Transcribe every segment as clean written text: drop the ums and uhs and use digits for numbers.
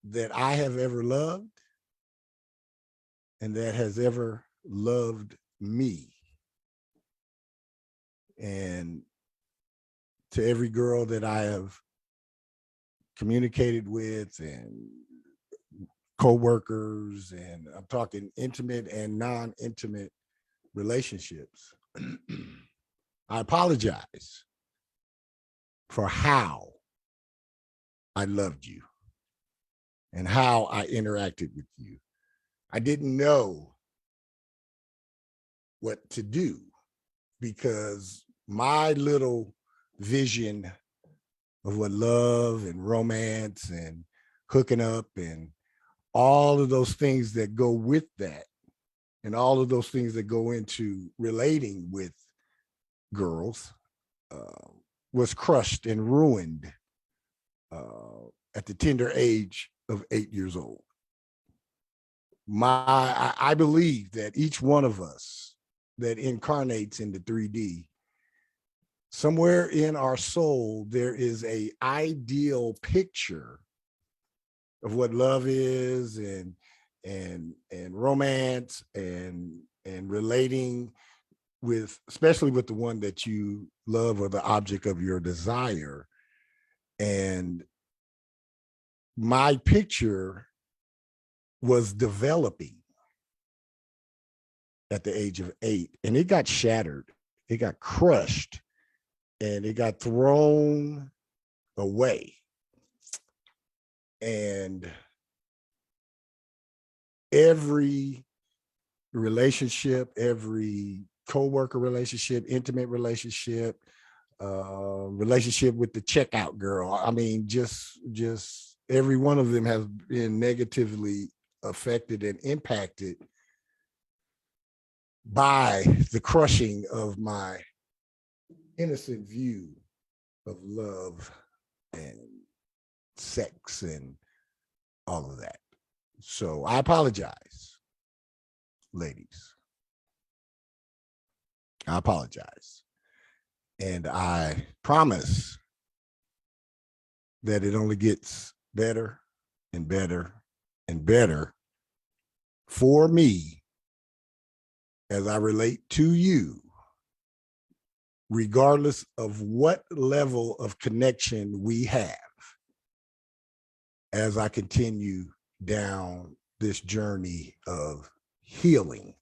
that I have ever loved and that has ever loved me. And to every girl that I have communicated with and co-workers, and I'm talking intimate and non-intimate relationships, I apologize for how I loved you and how I interacted with you. I didn't know what to do because my little vision of what love and romance and hooking up and all of those things that go with that, and all of those things that go into relating with girls, uh, was crushed and ruined at the tender age of 8 years old. I believe that each one of us that incarnates into 3D, somewhere in our soul, there is a ideal picture of what love is, and romance, and relating with, especially with the one that you love or the object of your desire. And my picture was developing at the age of 8, and it got shattered, it got crushed, and it got thrown away. And every relationship, every co-worker relationship, intimate relationship, relationship with the checkout girl, I mean, just every one of them has been negatively affected and impacted by the crushing of my innocent view of love and sex and all of that. So I apologize, ladies. I apologize. And I promise that it only gets better and better and better for me as I relate to you, regardless of what level of connection we have, as I continue down this journey of healing.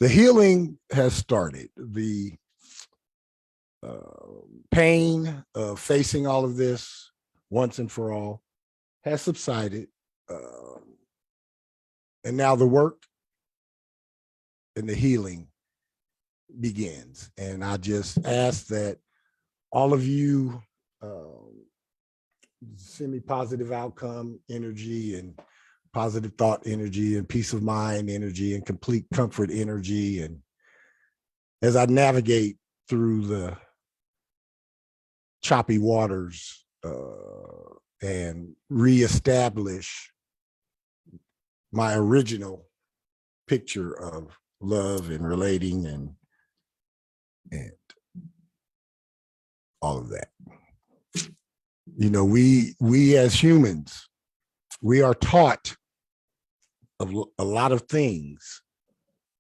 The healing has started. The pain of facing all of this once and for all has subsided. And now the work and the healing begins. And I just ask that all of you send me positive outcome energy, and positive thought energy, and peace of mind energy, and complete comfort energy. And as I navigate through the choppy waters and reestablish my original picture of love and relating and all of that. You know, we as humans, we are taught of a lot of things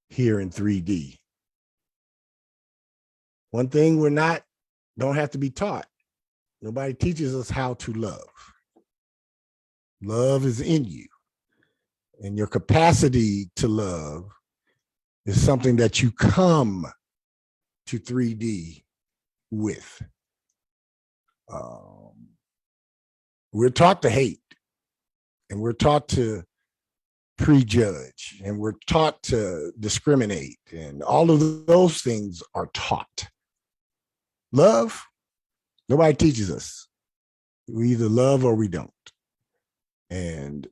here in 3D. One thing don't have to be taught. Nobody teaches us how to love. Love is in you. And your capacity to love is something that you come to 3D with. We're taught to hate, and we're taught to prejudge, and we're taught to discriminate, and all of those things are taught. Love, nobody teaches us. We either love or we don't. And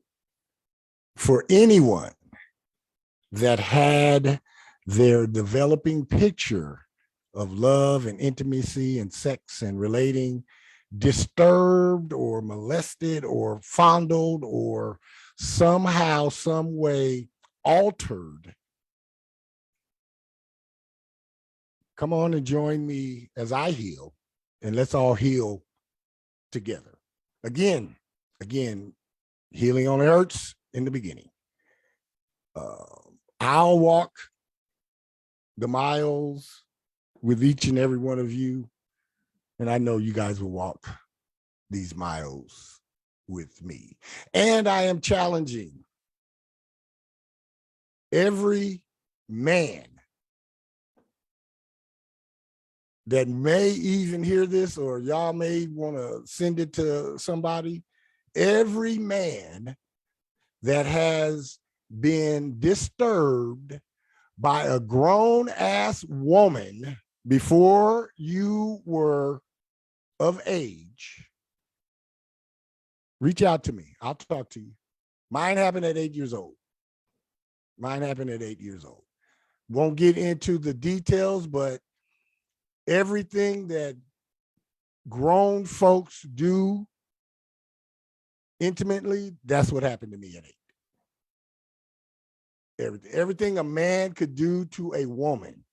for anyone that had their developing picture of love and intimacy and sex and relating disturbed or molested or fondled or somehow, some way altered, come on and join me as I heal, and let's all heal together. Again, Healing only hurts in the beginning. I'll walk the miles with each and every one of you, and I know you guys will walk these miles with me. And I am challenging every man that may even hear this, or y'all may want to send it to somebody. Every man that has been disturbed by a grown ass woman before you were of age, reach out to me. I'll talk to you. Mine happened at 8 years old. Won't get into the details, but everything that grown folks do intimately, that's what happened to me at 8. Everything a man could do to a woman.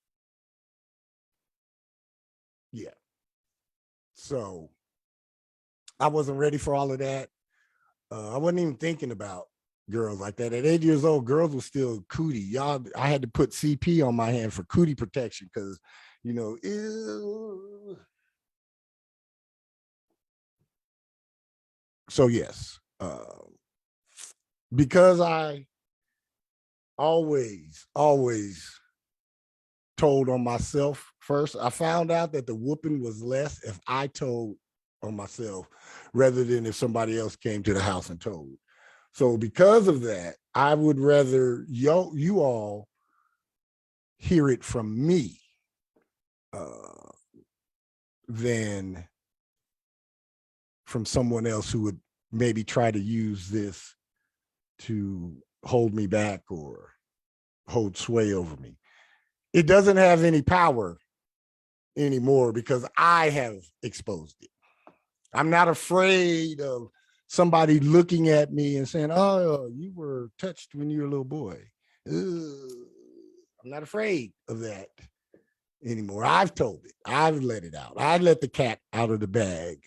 Yeah. So I wasn't ready for all of that. I wasn't even thinking about girls like that. At 8 years old, girls were still cootie. Y'all, I had to put CP on my hand for cootie protection because, you know, ew. So yes, because I always told on myself first, I found out that the whooping was less if I told on myself rather than if somebody else came to the house and told. So because of that, I would rather you all hear it from me than from someone else who would maybe try to use this to hold me back or hold sway over me. It doesn't have any power anymore because I have exposed it. I'm not afraid of somebody looking at me and saying, "Oh, you were touched when you were a little boy." Ugh. I'm not afraid of that anymore. I've told it. I've let it out. I let the cat out of the bag.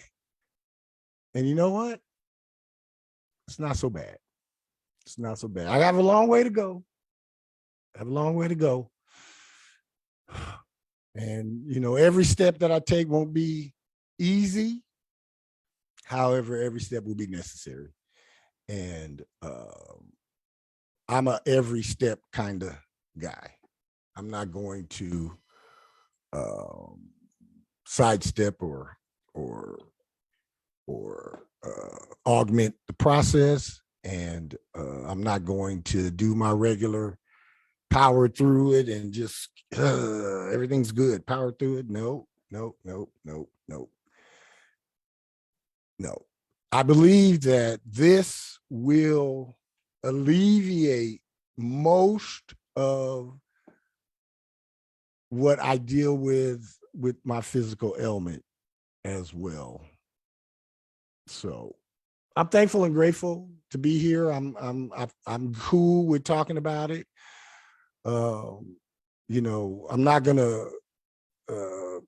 And you know what? It's not so bad. It's not so bad. I have a long way to go. And, you know, every step that I take won't be easy. However, every step will be necessary. And I'm a every step kind of guy. I'm not going to sidestep or augment the process, and I'm not going to do my regular power through it and just everything's good. Power through it. No. I believe that this will alleviate most of what I deal with my physical ailment as well. So I'm thankful and grateful to be here. I'm cool with talking about it. You know, I'm not gonna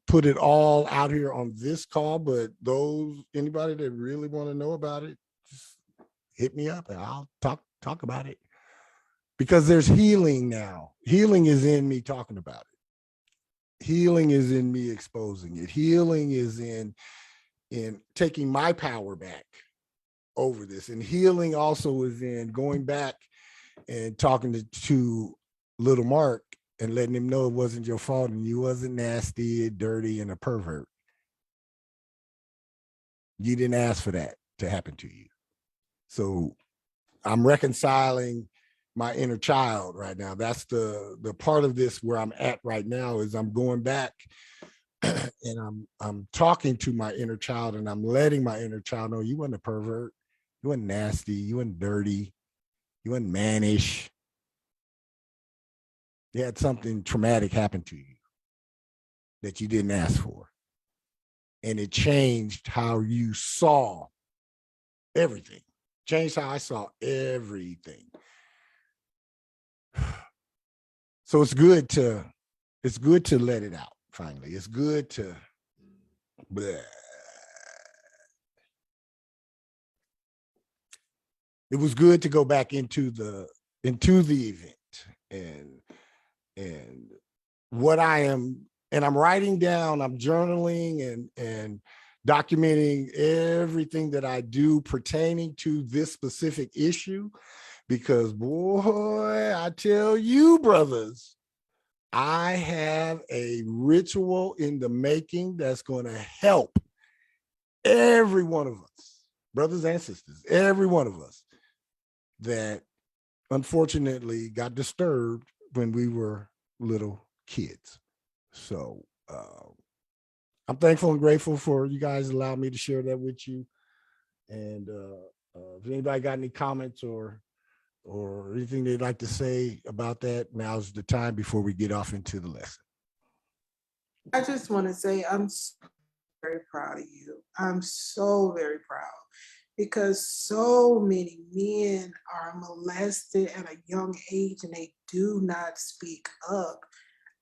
put it all out here on this call, but anybody that really want to know about it, just hit me up and I'll talk about it. Because there's healing now. Healing is in me talking about it. Healing is in me exposing it. Healing is in taking my power back over this. And healing also is in going back and talking to little Mark and letting him know it wasn't your fault and you wasn't nasty, dirty, and a pervert. You didn't ask for that to happen to you. So I'm reconciling my inner child right now. That's the part of this where I'm at right now is I'm going back and I'm talking to my inner child and I'm letting my inner child know you wasn't a pervert, you wasn't nasty, you wasn't dirty, you wasn't mannish. You had something traumatic happen to you that you didn't ask for. And it changed how you saw everything. Changed how I saw everything. So it's good to let it out finally. It's good to bleh. it was good to go back into the event and what I am, and I'm writing down, I'm journaling and documenting everything that I do pertaining to this specific issue, because boy, I tell you, brothers, I have a ritual in the making that's going to help every one of us, brothers and sisters, every one of us that unfortunately got disturbed when we were little kids. So I'm thankful and grateful for you guys allowing me to share that with you. And if anybody got any comments or anything they'd like to say about that, now's the time before we get off into the lesson. I just want to say I'm very proud of you. I'm so very proud because so many men are molested at a young age and they do not speak up.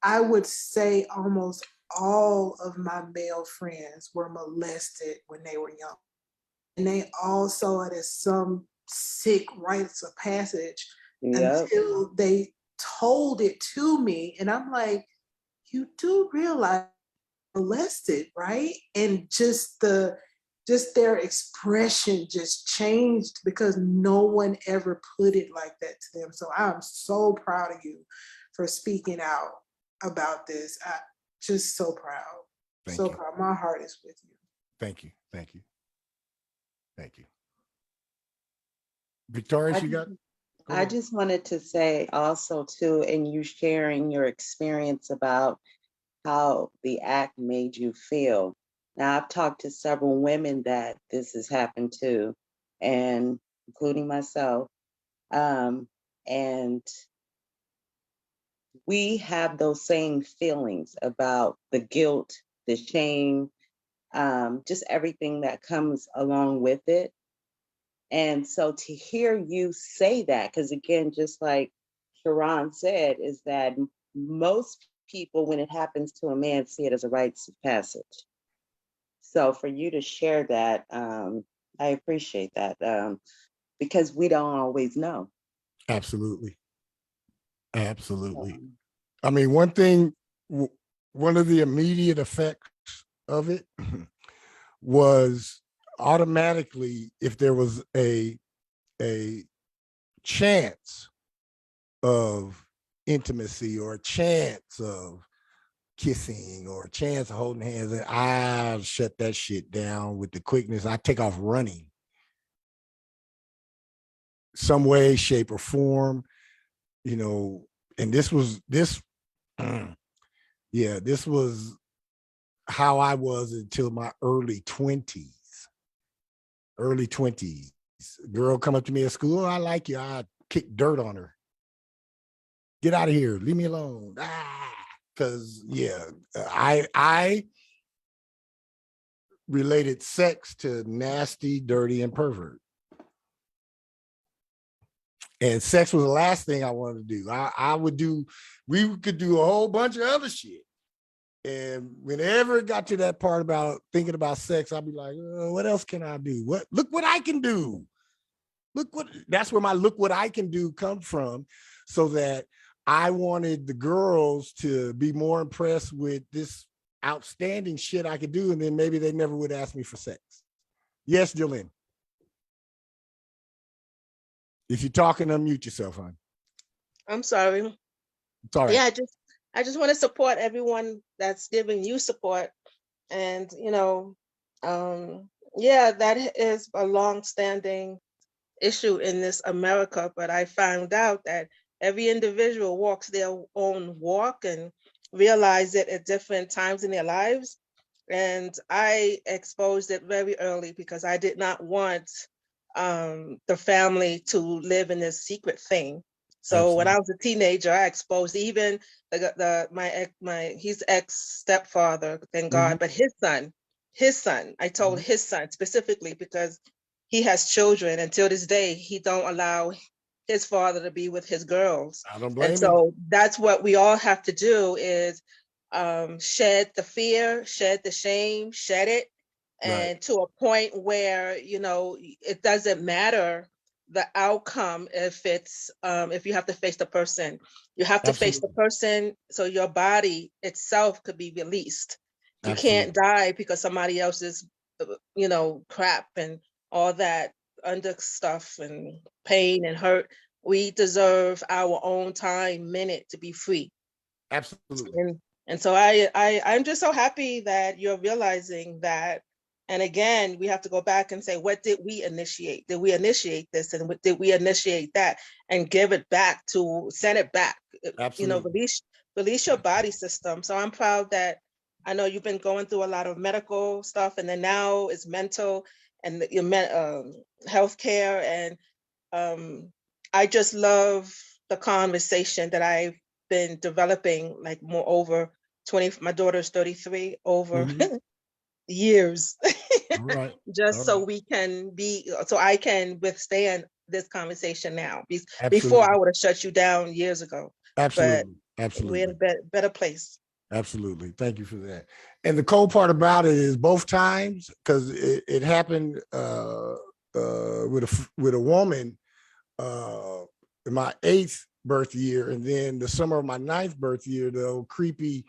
I would say almost all of my male friends were molested when they were young. And they all saw it as some sick rites of passage until they told it to me. And I'm like, you do realize molested, right? And just their expression just changed because no one ever put it like that to them. So I'm so proud of you for speaking out about this. I just so proud. Thank so you. proud. My heart is with you. Thank you. Thank you. Thank you. Victoria, you got? I just wanted to say also too, and you sharing your experience about how the act made you feel. Now, I've talked to several women that this has happened to, and including myself. And we have those same feelings about the guilt, the shame, just everything that comes along with it. And so to hear you say that, because again, just like Sharon said, is that most people, when it happens to a man, see it as a rites of passage. So for you to share that, I appreciate that, because we don't always know. Absolutely. Absolutely. I mean, one of the immediate effects of it was automatically, if there was a chance of intimacy or a chance of kissing or a chance of holding hands, and I shut that shit down with the quickness. I take off running, some way, shape, or form, you know. And this was how I was until my early 20s. Girl come up to me at school, I like you. I kick dirt on her. Get out of here. Leave me alone. Because I related sex to nasty, dirty, and pervert. And sex was the last thing I wanted to do. We could do a whole bunch of other shit. And whenever it got to that part about thinking about sex, I'd be like, what else can I do? Look what I can do. That's where my look what I can do comes from. So that I wanted the girls to be more impressed with this outstanding shit I could do. And then maybe they never would ask me for sex. Yes, Jolene. If you're talking, unmute yourself, hon. I'm sorry. It's all right. Yeah, I just want to support everyone that's giving you support. And, that is a long-standing issue in this America. But I found out that every individual walks their own walk and realize it at different times in their lives. And I exposed it very early because I did not want the family to live in this secret thing. So Absolutely. When I was a teenager, I exposed even his ex stepfather, thank God, but his son, I told his son specifically because he has children, and till this day, he don't allow his father to be with his girls. I don't blame and so that's what we all have to do is shed the fear, shed the shame, shed it, and to a point where, it doesn't matter the outcome if it's if you have to face the person. You have to face the Absolutely. person so your body itself could be released. You can't Absolutely. die because somebody else's crap and all that under stuff and pain and hurt. We deserve our own time, minute to be free. Absolutely. And so I'm just so happy that you're realizing that. And again, we have to go back and say, what did we initiate? Did we initiate this? And what did we initiate that? And give it back send it back, Absolutely. release your body system. So I'm proud that I know you've been going through a lot of medical stuff, and then now it's mental and your healthcare. And I just love the conversation that I've been developing, like more over 20, my daughter's 33, over years, All right. just All so right. we can so I can withstand this conversation now. Before I Absolutely. would have shut you down years ago, but Absolutely. we're in Absolutely. a better place. Absolutely. Thank you for that. And the cool part about it is both times, because it happened with a woman in my 8th birth year, and then the summer of my 9th birth year, the old creepy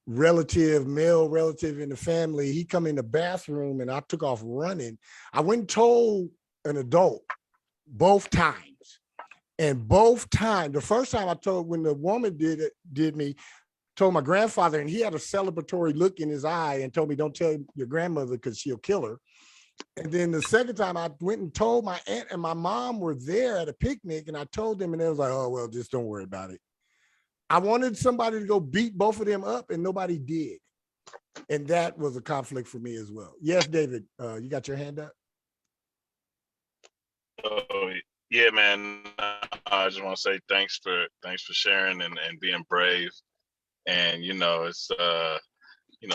male relative in the family, he come in the bathroom and I took off running. I went and told an adult both times. And both times, the first time I told, when the woman did me, told my grandfather, and he had a celebratory look in his eye and told me, don't tell your grandmother because she'll kill her. And then the second time I went and told my aunt and my mom were there at a picnic, and I told them, and they was like, oh, well, just don't worry about it. I wanted somebody to go beat both of them up, and nobody did. And that was a conflict for me as well. Yes, David, you got your hand up? Oh, yeah, man. I just want to say thanks for sharing and being brave. And it's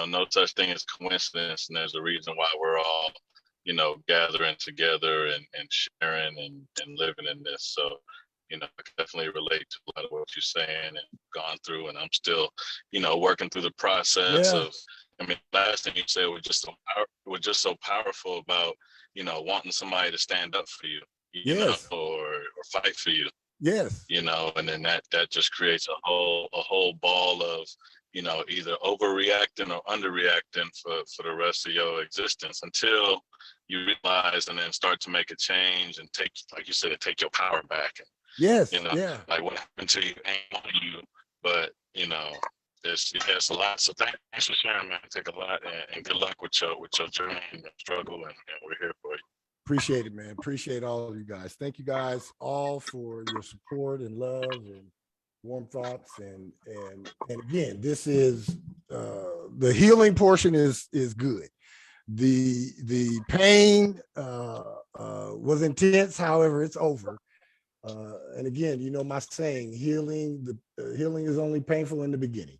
no such thing as coincidence, and there's a reason why we're all gathering together and sharing and living in this. So I can definitely relate to a lot of what you're saying and gone through, and I'm still working through the process Yeah. of. I mean, last thing you said was just so powerful about wanting somebody to stand up for you, Yes. or fight for you, Yes. and then that just creates a whole ball of either overreacting or underreacting for the rest of your existence, until you realize and then start to make a change and take, like you said, take your power back. And Yes. Yeah. like what happened to you ain't on you, but there's a lot. So thanks for sharing, man. Take a lot, and good luck with your journey and your struggle, and we're here for you. Appreciate it, man. Appreciate all of you guys. Thank you guys all for your support and love and warm thoughts. And again, this is the healing portion is good. The pain was intense. However, it's over. And again, my saying, healing is only painful in the beginning.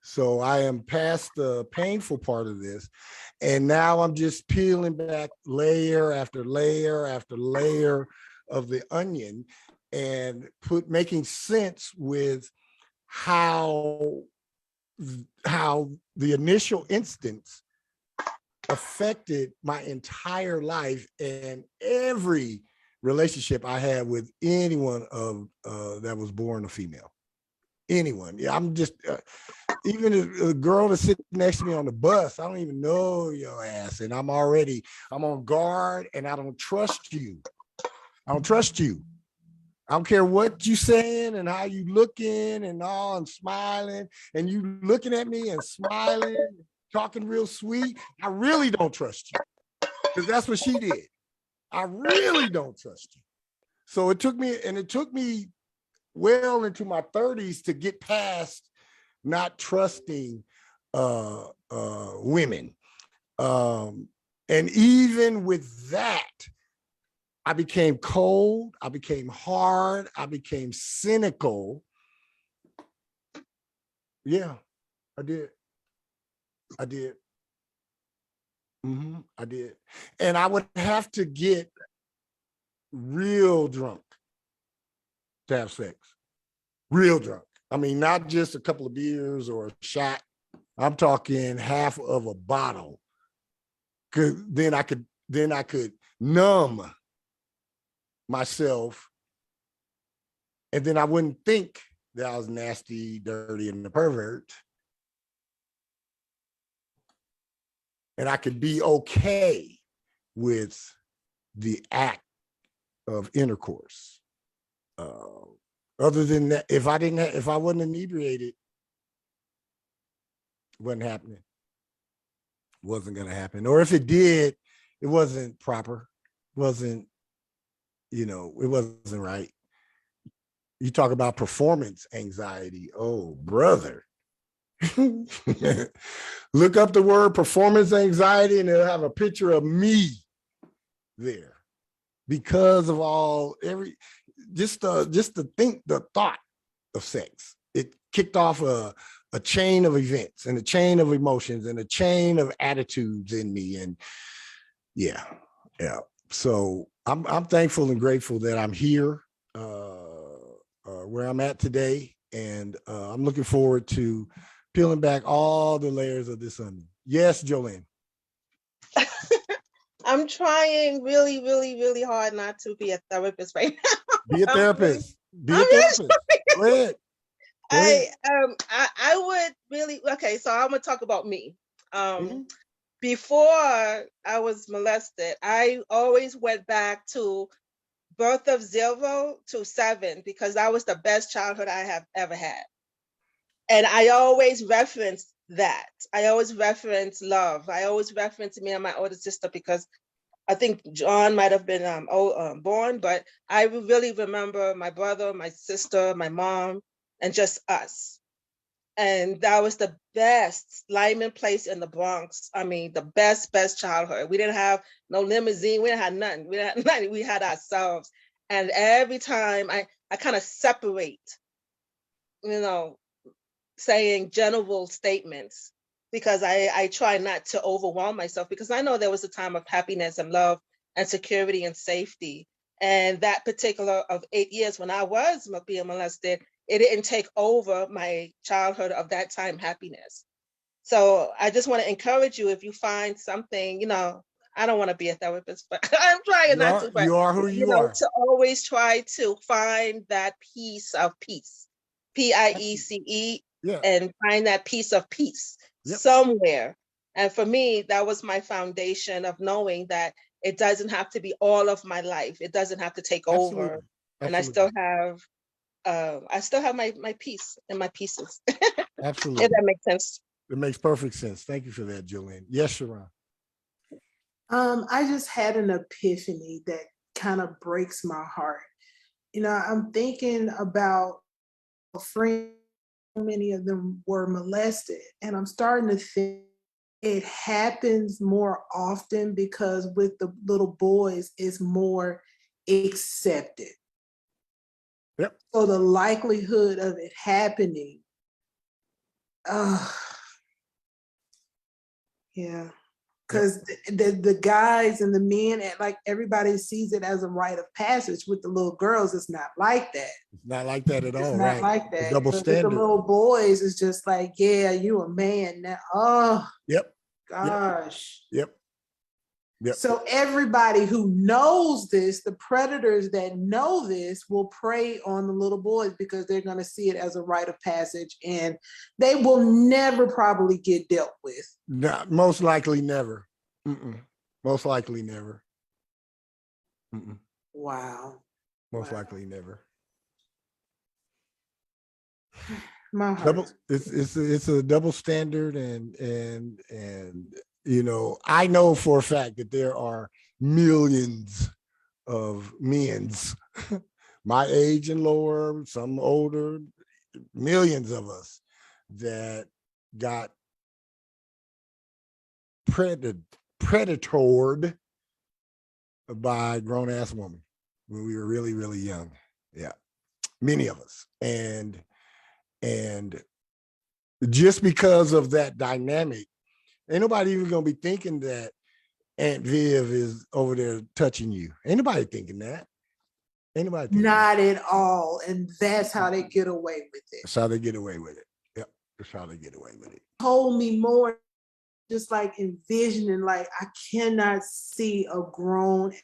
So I am past the painful part of this. And now I'm just peeling back layer after layer after layer of the onion and making sense with how the initial instance affected my entire life and every relationship I had with anyone that was born a female. Anyone. Yeah, I'm just even a girl that's sitting next to me on the bus, I don't even know your ass, and I'm on guard, and I don't trust you. I don't trust you. I don't care what you saying and how you looking and all, and smiling, and you looking at me and smiling, talking real sweet. I really don't trust you, because that's what she did. I really don't trust you. So it took me well into my 30s to get past not trusting women. And even with that, I became cold, I became hard, I became cynical. Yeah, I did. I did. I did. And I would have to get real drunk to have sex. Real drunk. I mean, not just a couple of beers or a shot. I'm talking half of a bottle. Cause then I could numb myself, and then I wouldn't think that I was nasty, dirty, and a pervert. And I could be okay with the act of intercourse. Other than that, if I wasn't inebriated, it wasn't happening. It wasn't gonna happen. Or if it did, it wasn't proper. It wasn't, it wasn't right. You talk about performance anxiety. Oh, brother. Look up the word performance anxiety and it'll have a picture of me there because of just the thought of sex. It kicked off a chain of events and a chain of emotions and a chain of attitudes in me. And yeah. So I'm thankful and grateful that I'm here where I'm at today. And I'm looking forward to peeling back all the layers of this onion. Yes, Jolene. I'm trying really, really, really hard not to be a therapist right now. Be a therapist. Be a I'm really therapist. Go ahead. Go ahead. I would really, okay, so I'm gonna talk about me. Mhm. Before I was molested, I always went back to birth of 0 to 7 because that was the best childhood I have ever had. And I always reference that. I always reference love. I always reference me and my older sister because I think John might have been born, but I really remember my brother, my sister, my mom, and just us. And that was the best Lyman Place in the Bronx. I mean, the best childhood. We didn't have no limousine. We didn't have nothing. We didn't have nothing. We had ourselves. And every time I kind of separate, saying general statements because I try not to overwhelm myself because I know there was a time of happiness and love and security and safety. And that particular of 8 years when I was being molested, it didn't take over my childhood of that time happiness. So I just want to encourage you if you find something, I don't want to be a therapist, but I'm trying not to, but You are who you are. to always try to find that piece of peace, PIECE, Yeah. and find that piece of peace Yep. somewhere. And for me, that was my foundation of knowing that it doesn't have to be all of my life. It doesn't have to take over. Absolutely. And I still have my peace and my pieces. Absolutely. If that makes sense. It makes perfect sense. Thank you for that, Jolene. Yes, Sharon. I just had an epiphany that kind of breaks my heart. I'm thinking about friends, many of them were molested, and I'm starting to think it happens more often because with the little boys, it's more accepted. Yep. So the likelihood of it happening, yeah. Because the guys and the men, and like everybody sees it as a rite of passage. With the little girls, it's not like that. It's not like that at all, It's right? not like that. The double But with standard. the little boys, it's just like, yeah, you a man now. Oh, Yep. gosh. Yep. So everybody who knows this, the predators that know this, will prey on the little boys because they're going to see it as a rite of passage, and they will never probably get dealt with. No, most likely never. Most likely never. Wow. Most likely never. My heart. It's a double standard, and I know for a fact that there are millions of men's my age and lower, some older, millions of us that got predatored by grown-ass woman when we were really, really young. Yeah, many of us. And just because of that dynamic, ain't nobody even gonna be thinking that Aunt Viv is over there touching you. Ain't nobody thinking that. Ain't nobody thinking Not at all. And that's how they get away with it. That's how they get away with it. Yep, that's how they get away with it. Told me more, just like envisioning, like I cannot see a grown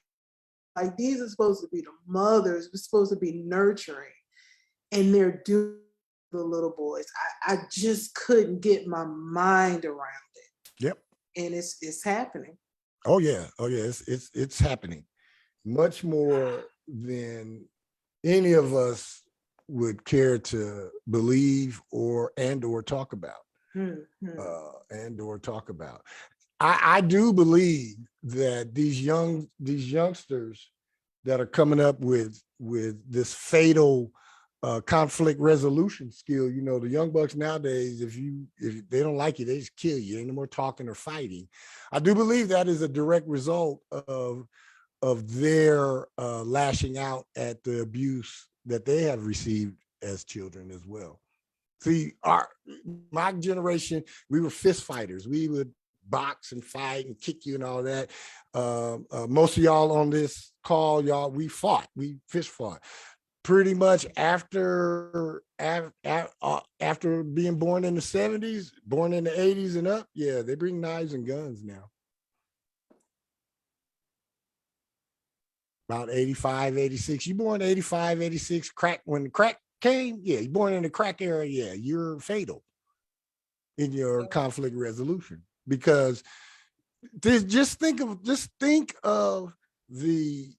Like these are supposed to be the mothers, we're supposed to be nurturing, and they're doing the little boys. I just couldn't get my mind around it. Yep. And it's happening. Oh yeah. Oh yeah. It's happening much more than any of us would care to believe or talk about. And or talk about. I do believe that these youngsters that are coming up with this fatal conflict resolution skill, you know, the young bucks nowadays, if they don't like you, they just kill you. Ain't no more talking or fighting. I do believe that is a direct result of their lashing out at the abuse that they have received as children as well. See, my generation, we were fist fighters. We would box and fight and kick you and all that. Most of y'all on this call, we fist fought. Pretty much after being born in the 70s, born in the 80s and up, yeah, they bring knives and guns now. About 85, 86. You born 85, 86, when the crack came, yeah, you born in the crack era, yeah, you're fatal in your conflict resolution, because just think of the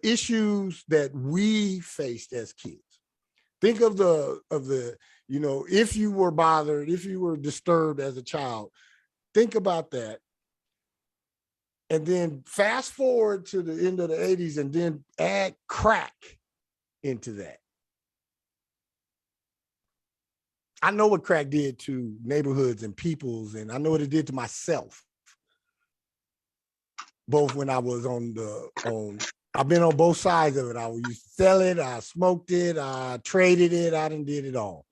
issues that we faced as kids. Think of the you know, if you were bothered, if you were disturbed as a child, think about that. And then fast forward to the end of the 80s and then add crack into that. I know what crack did to neighborhoods and peoples, and I know what it did to myself. Both when I was I've been on both sides of it. I used to sell it, I smoked it, I traded it, I done did it all.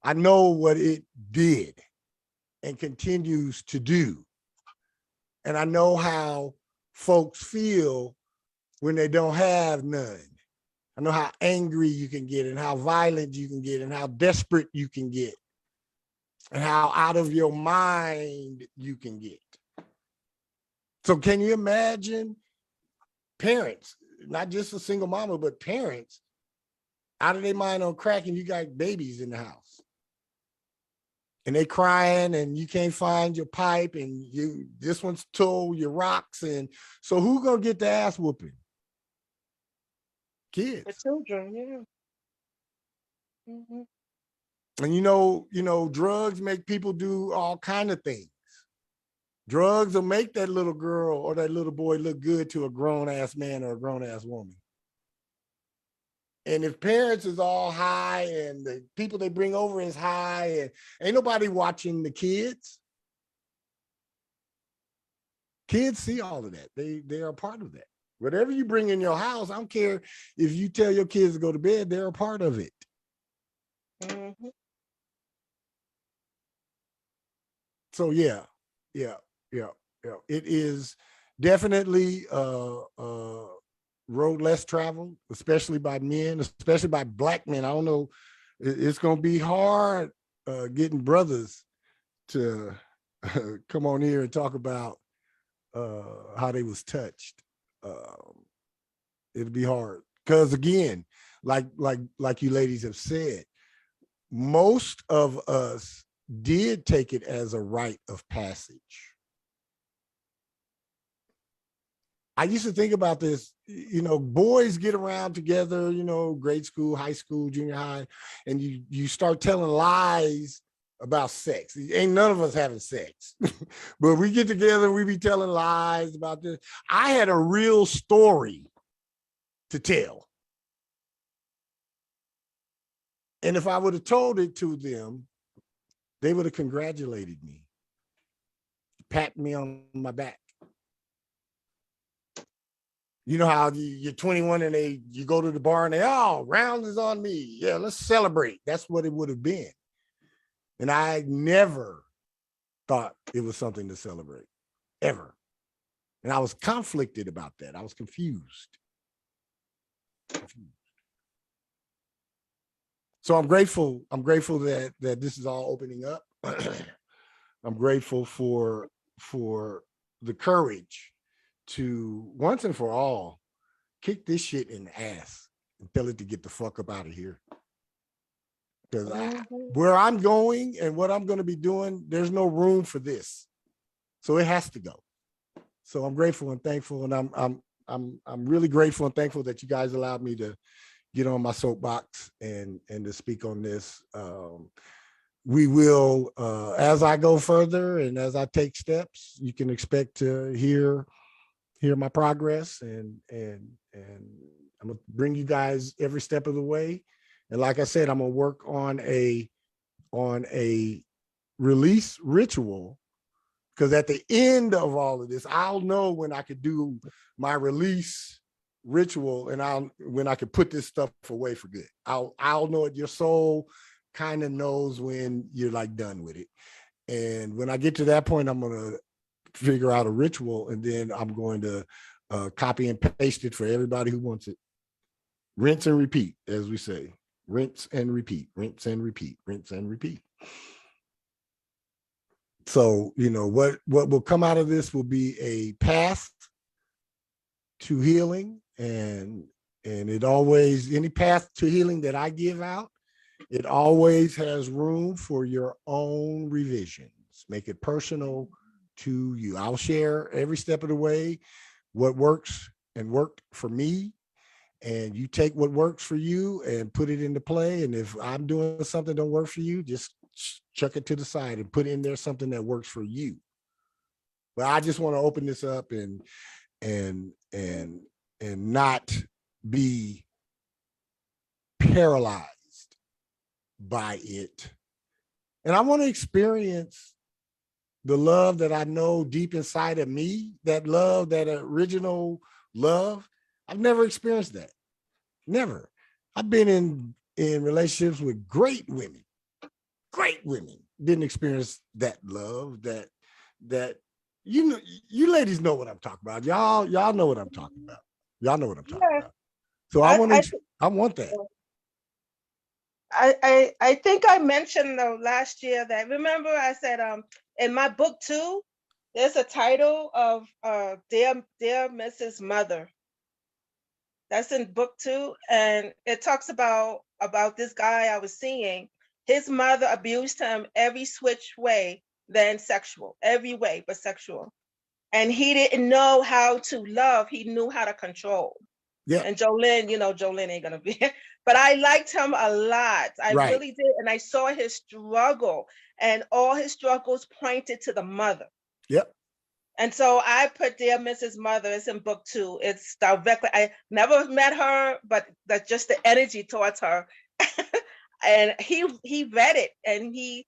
I know what it did and continues to do. And I know how folks feel when they don't have none. I know how angry you can get and how violent you can get and how desperate you can get and how out of your mind you can get. So can you imagine parents, not just a single mama, but parents out of their mind on crack, and you got babies in the house and they crying and you can't find your pipe and this one's told your rocks. And so who gonna get the ass whooping? Kids. The children, yeah. And you know, drugs make people do all kind of things. Drugs will make that little girl or that little boy look good to a grown ass man or a grown ass woman. And if parents is all high and the people they bring over is high and ain't nobody watching the kids. Kids see all of that. They are a part of that. Whatever you bring in your house, I don't care if you tell your kids to go to bed, they're a part of it. Mm-hmm. So yeah. It is definitely road less traveled, especially by men, especially by Black men. I don't know, it's gonna be hard getting brothers to come on here and talk about how they was touched. It'll be hard because again, like you ladies have said, most of us did take it as a rite of passage. I used to think about this, you know, boys get around together, you know, grade school, high school, junior high, and you start telling lies about sex. Ain't none of us having sex, but we get together, we be telling lies about this. I had a real story to tell. And if I would have told it to them, they would have congratulated me, pat me on my back. You know how you're 21 and you go to the bar and round is on me. Yeah, let's celebrate. That's what it would have been. And I never thought it was something to celebrate, ever. And I was conflicted about that. I was confused. So I'm grateful that this is all opening up. I'm grateful for the courage to once and for all kick this shit in the ass and tell it to get the fuck up out of here. Because where I'm going and what I'm going to be doing, there's no room for this. So it has to go. So I'm grateful and thankful, and I'm really grateful and thankful that you guys allowed me to get on my soapbox and to speak on this. We will, as I go further and as I take steps, you can expect to hear my progress, and I'm gonna bring you guys every step of the way. And like I said, I'm gonna work on a release ritual, because at the end of all of this, I'll know when I could do my release ritual, and when I could put this stuff away for good. I'll know it. Your soul kind of knows when you're like done with it. And when I get to that point, I'm gonna figure out a ritual, and then I'm going to copy and paste it for everybody who wants it. Rinse and repeat, as we say. Rinse and repeat, rinse and repeat, rinse and repeat. So, you know, what will come out of this will be a path to healing, and it always, any path to healing that I give out, it always has room for your own revisions. Make it personal to you. I'll share every step of the way what works and worked for me, and you take what works for you and put it into play. And if I'm doing something that don't work for you, just chuck it to the side and put in there something that works for you. But I just want to open this up and not be paralyzed by it. And I want to experience the love that I know deep inside of me, that love, that original love. I've never experienced that. Never. I've been in relationships with great women. Didn't experience that love, that you know, you ladies know what I'm talking about. Y'all know what I'm talking about. Y'all know what I'm talking about. So I want that. I think I mentioned last year that, remember I said in my book 2, there's a title of Dear Mrs. Mother. That's in book 2, and it talks about this guy I was seeing. His mother abused him every switch way than sexual, every way but sexual. And he didn't know how to love, he knew how to control. Yeah. And Jolene, you know, Jolene ain't gonna be here, but I liked him a lot. I really did. And I saw his struggle, and all his struggles pointed to the mother. Yep. And so I put Dear Mrs. Mother, it's in book 2. It's directly, I never met her, but that's just the energy towards her. And he read it, and he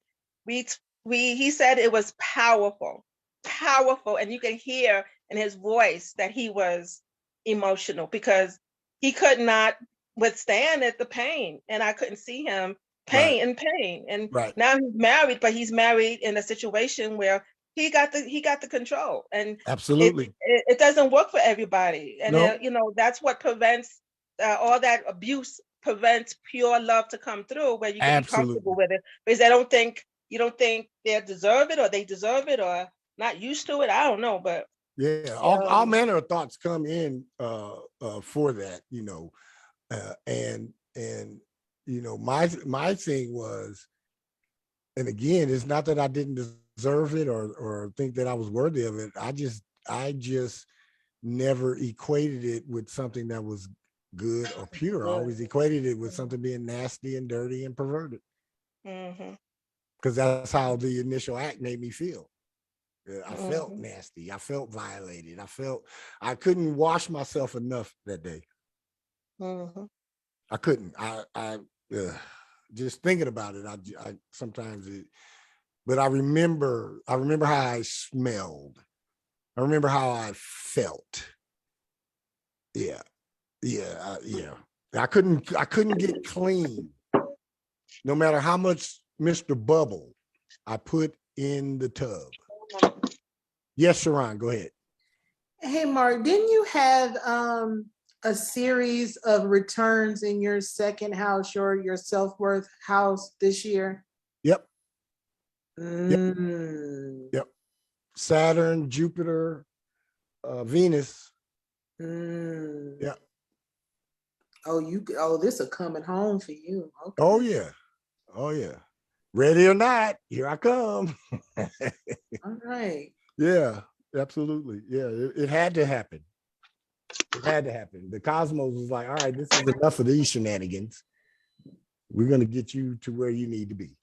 said it was powerful, and you can hear in his voice that he was emotional, because he could not withstand the pain, and I couldn't see him in pain. And now he's married, but he's married in a situation where he got the control, and absolutely it doesn't work for everybody. And you know, that's what prevents all that abuse, prevents pure love to come through, where you can be comfortable with it, because you don't think they deserve it, or they deserve it, or not used to it. I don't know, but yeah, all manner of thoughts come in for that, you know, and you know, my thing was, and again, it's not that I didn't deserve it or think that I was worthy of it. I just never equated it with something that was good or pure. I always equated it with something being nasty and dirty and perverted, because that's how the initial act made me feel. I felt nasty. I felt violated. I couldn't wash myself enough that day. I couldn't. I just thinking about it. I sometimes but I remember how I smelled. I remember how I felt. Yeah. I couldn't get clean, no matter how much Mr. Bubble I put in the tub. Yes, Sharon, go ahead. Hey, Mark, didn't you have a series of returns in your second house, your self-worth house this year? Yep. Yep. Saturn, Jupiter, Venus. Mm. Yeah. Oh, this a coming home for you. Okay. Oh yeah. Oh yeah. Ready or not, here I come. All right. Yeah, absolutely. Yeah, it had to happen. It had to happen. The cosmos was like, all right, this is enough of these shenanigans. We're going to get you to where you need to be.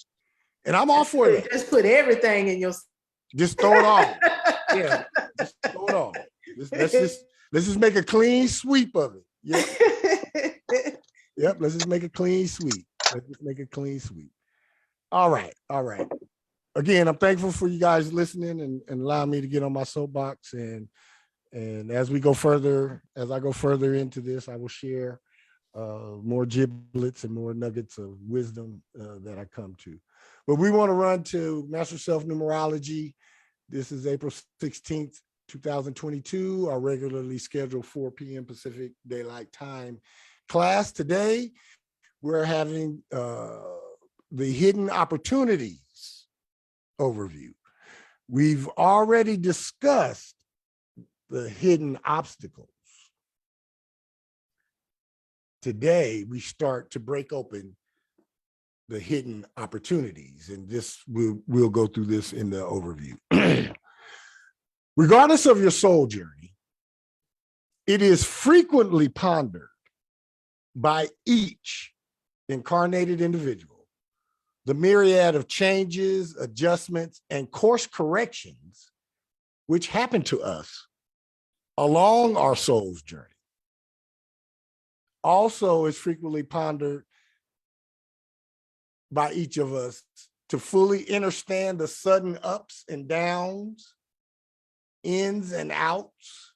And I'm all for that. Just put everything in your. Just throw it all. Yeah, just throw it all. Let's just make a clean sweep of it. Yep. Yep. Let's just make a clean sweep. Let's just make a clean sweep. All right. All right. Again, I'm thankful for you guys listening and allowing me to get on my soapbox. And as I go further into this, I will share more giblets and more nuggets of wisdom that I come to. But we want to run to Master Self Numerology. This is April 16th, 2022, our regularly scheduled 4 p.m. Pacific Daylight Time class. Today, we're having the hidden opportunities overview. We've already discussed the hidden obstacles. Today, we start to break open the hidden opportunities, and this we'll go through this in the overview. Regardless of your soul journey, it is frequently pondered by each incarnated individual, the myriad of changes, adjustments, and course corrections which happen to us along our soul's journey. Also, is frequently pondered by each of us to fully understand the sudden ups and downs, ins and outs,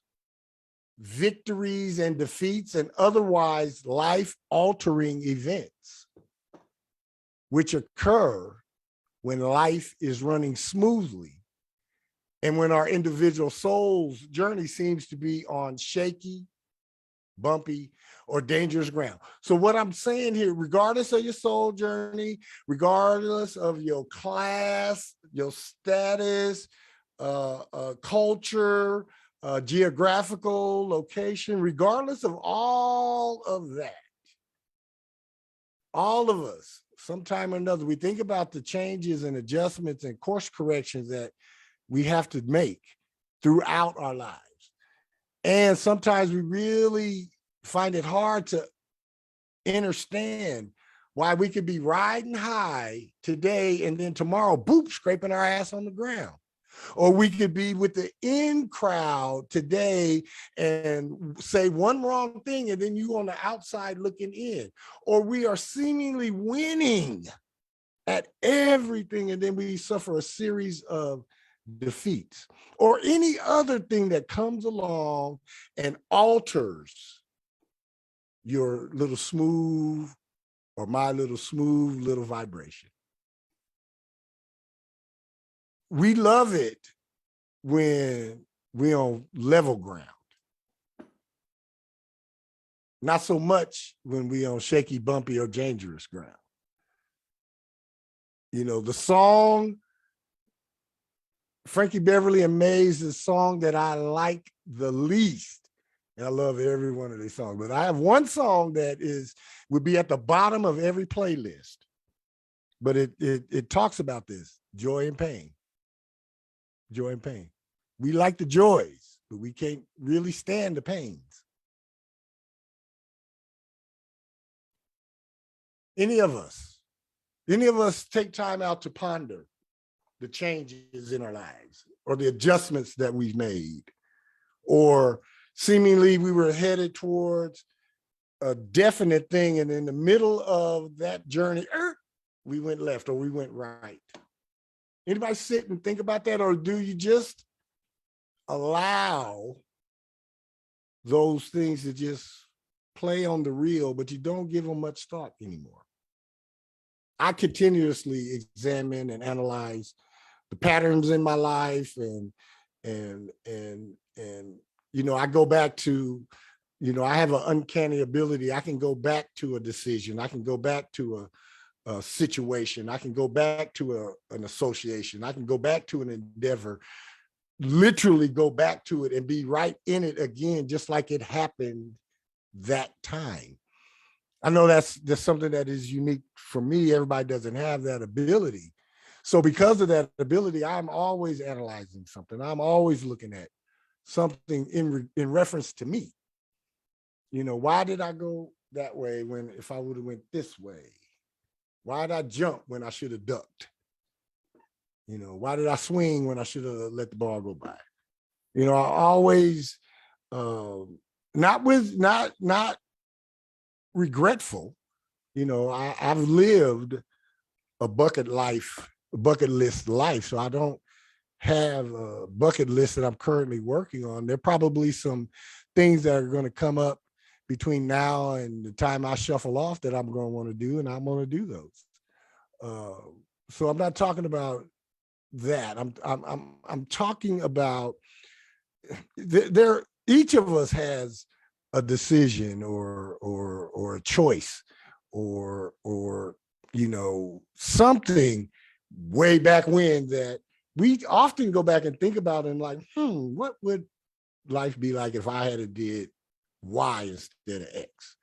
victories and defeats, and otherwise life-altering events which occur when life is running smoothly and when our individual soul's journey seems to be on shaky, bumpy, or dangerous ground. So what I'm saying here, regardless of your soul journey, regardless of your class, your status, culture, geographical location, regardless of all of that, all of us, sometime or another, we think about the changes and adjustments and course corrections that we have to make throughout our lives. And sometimes we really find it hard to understand why we could be riding high today and then tomorrow, boop, scraping our ass on the ground. Or we could be with the in crowd today and say one wrong thing and then you on the outside looking in. Or we are seemingly winning at everything and then we suffer a series of defeats or any other thing that comes along and alters your little smooth or my little smooth little vibration. We love it when we're on level ground. Not so much when we're on shaky, bumpy, or dangerous ground. You know, the song, Frankie Beverly and Mays, the song that I like the least, and I love every one of these songs, but I have one song that would be at the bottom of every playlist, but it talks about this, joy and pain. Joy and pain. We like the joys, but we can't really stand the pains. Any of us take time out to ponder the changes in our lives or the adjustments that we've made, or seemingly we were headed towards a definite thing and in the middle of that journey, we went left or we went right. Anybody sit and think about that, or do you just allow those things to just play on the reel, but you don't give them much thought anymore? I continuously examine and analyze the patterns in my life, and you know, I go back to, you know, I have an uncanny ability. I can go back to a decision. I can go back to a situation. I can go back to an association. I can go back to an endeavor literally go back to it and be right in it again, just like it happened that time. I know that's something that is unique for me. Everybody doesn't have that ability. So because of that ability, I'm always analyzing something. I'm always looking at something in reference to me. You know, why did I go that way when if I would have went this way? Why did I jump when I should have ducked? You know, why did I swing when I should have let the ball go by? You know, I always not regretful. You know, I've lived a bucket list life. So I don't have a bucket list that I'm currently working on. There are probably some things that are going to come up between now and the time I shuffle off that I'm going to want to do, and I'm going to do those. So I'm not talking about that. I'm talking about there. Each of us has a decision or a choice or you know, something way back when that we often go back and think about and like, what would life be like if I had did Y instead of X?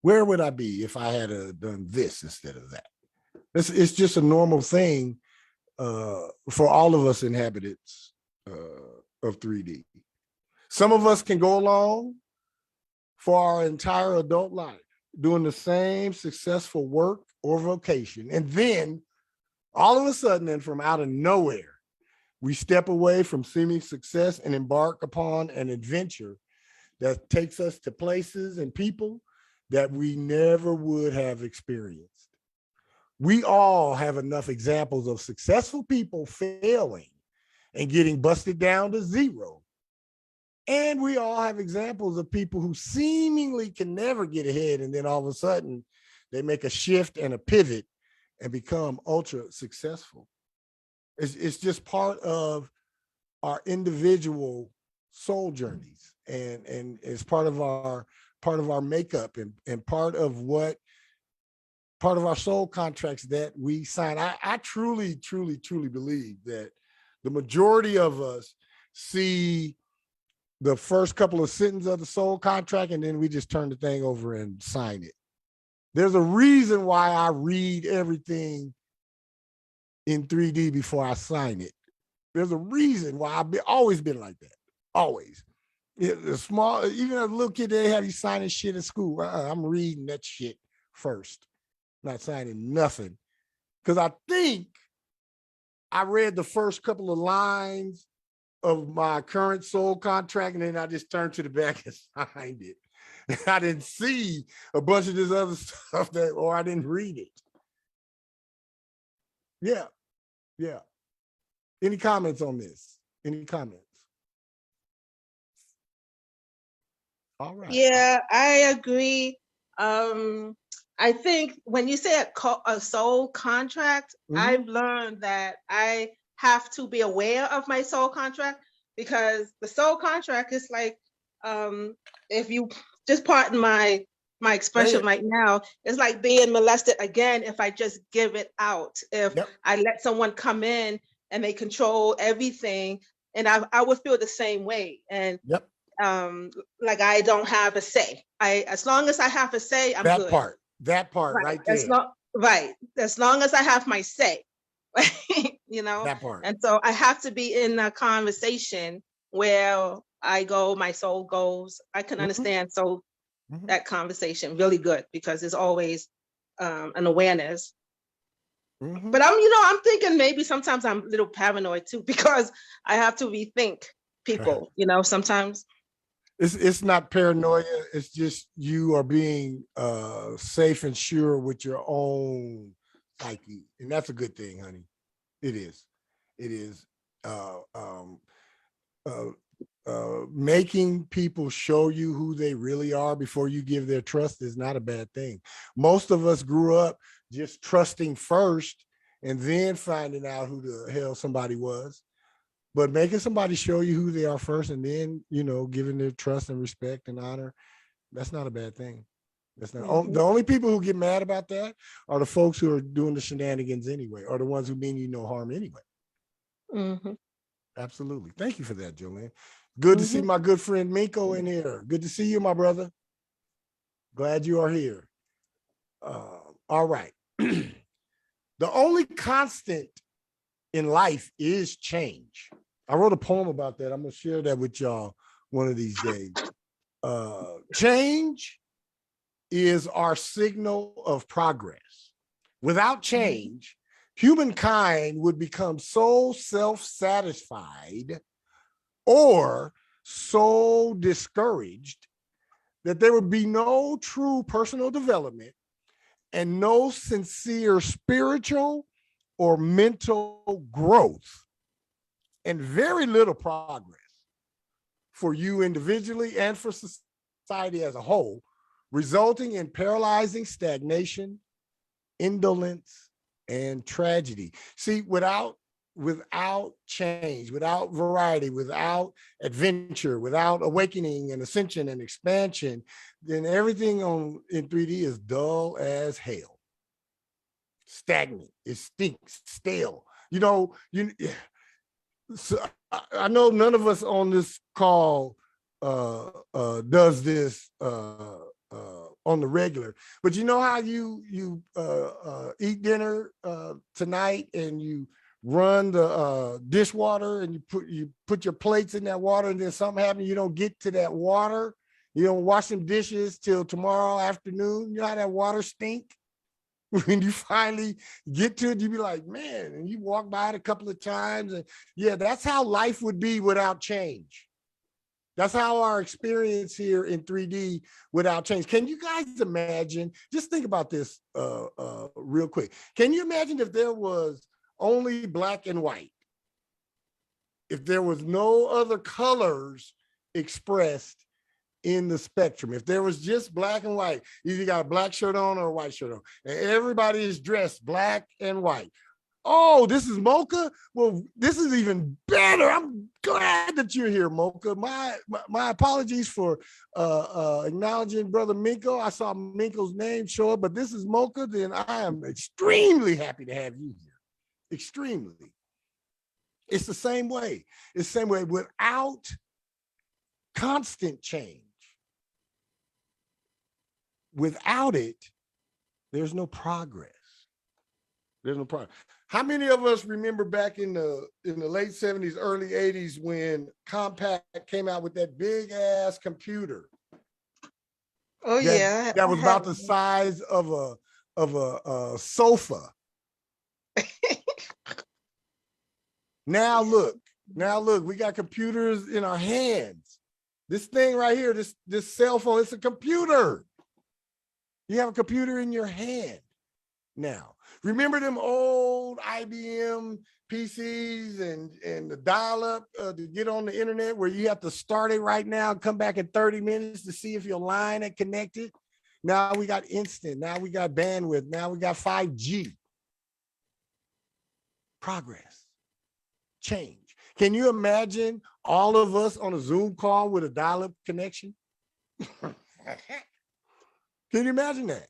Where would I be if I had done this instead of that? It's just a normal thing for all of us inhabitants of 3D. Some of us can go along for our entire adult life doing the same successful work or vocation. And then all of a sudden, and from out of nowhere, we step away from seeming success and embark upon an adventure that takes us to places and people that we never would have experienced. We all have enough examples of successful people failing and getting busted down to zero. And we all have examples of people who seemingly can never get ahead. And then all of a sudden they make a shift and a pivot and become ultra successful. It's just part of our individual soul journeys. And it's part of our makeup and part of our soul contracts that we sign. I truly believe that the majority of us see the first couple of sentences of the soul contract, and then we just turn the thing over and sign it. There's a reason why I read everything in 3D before I sign it. There's a reason why I've always been like that. Always. The small, even as a little kid, they have you signing shit at school. I'm reading that shit first, not signing nothing. Because I think I read the first couple of lines of my current soul contract, and then I just turned to the back and signed it. And I didn't see a bunch of this other stuff or I didn't read it. Yeah. Any comments on this? Any comments? All right. Yeah, I agree. I think when you say a soul contract, I've learned that I have to be aware of my soul contract, because the soul contract is like, if you just pardon my expression right now, it's like being molested again if I just give it out. If I let someone come in and they control everything, and I would feel the same way. And like I don't have a say. As long as I have a say, I'm good. That part right there. As long as I have my say, you know. That part. And so I have to be in a conversation where I go, my soul goes. I can understand that conversation really good, because there's always an awareness. But I'm thinking maybe sometimes I'm a little paranoid too, because I have to rethink people, sometimes. It's not paranoia. It's just you are being safe and sure with your own psyche, and that's a good thing, honey. It is. Making people show you who they really are before you give their trust is not a bad thing. Most of us grew up just trusting first and then finding out who the hell somebody was. But making somebody show you who they are first and then, giving their trust and respect and honor, that's not a bad thing. That's not the only people who get mad about that are the folks who are doing the shenanigans anyway, or the ones who mean you no harm anyway. Mhm. Absolutely. Thank you for that, Jolene. Good to see my good friend Minko in here. Good to see you, my brother. Glad you are here. All right. The only constant in life is change. I wrote a poem about that. I'm going to share that with y'all one of these days. Change is our signal of progress. Without change, humankind would become so self-satisfied or so discouraged that there would be no true personal development and no sincere spiritual or mental growth, and very little progress for you individually and for society as a whole, resulting in paralyzing stagnation, indolence, and tragedy. See, without change, without variety, without adventure, without awakening and ascension and expansion, then everything in 3D is dull as hell, stagnant, it stinks, stale. So I know none of us on this call does this on the regular, but you know how you eat dinner tonight and you run the dishwater and you put your plates in that water, and then something happens, you don't get to that water, you don't wash them dishes till tomorrow afternoon. You know how that water stink? When you finally get to it, you be like, man, and you walk by it a couple of times, and yeah, that's how life would be without change. That's how our experience here in 3D without change. Can you guys imagine? Just think about this real quick. Can you imagine if there was only black and white? If there was no other colors expressed in the spectrum, if there was just black and white, either you got a black shirt on or a white shirt on, and everybody is dressed black and white. Oh, this is Mocha. Well, this is even better. I'm glad that you're here, Mocha. My apologies for acknowledging Brother Minko. I saw Minko's name show up, but this is Mocha. Then I am extremely happy to have you here. Extremely. It's the same way. It's the same way. Without constant change, without it, there's no progress. There's no progress. How many of us remember back in the late 70s, early 80s when Compaq came out with that big ass computer? Oh yeah, That I was about have. the size of a sofa. Now look, we got computers in our hands. This thing right here, this cell phone, it's a computer. You have a computer in your hand now. Remember them old IBM PCs and the dial-up to get on the internet where you have to start it right now and come back in 30 minutes to see if your line had connected? Now we got instant. Now we got bandwidth. Now we got 5G. Progress, change. Can you imagine all of us on a Zoom call with a dial-up connection? Can you imagine that?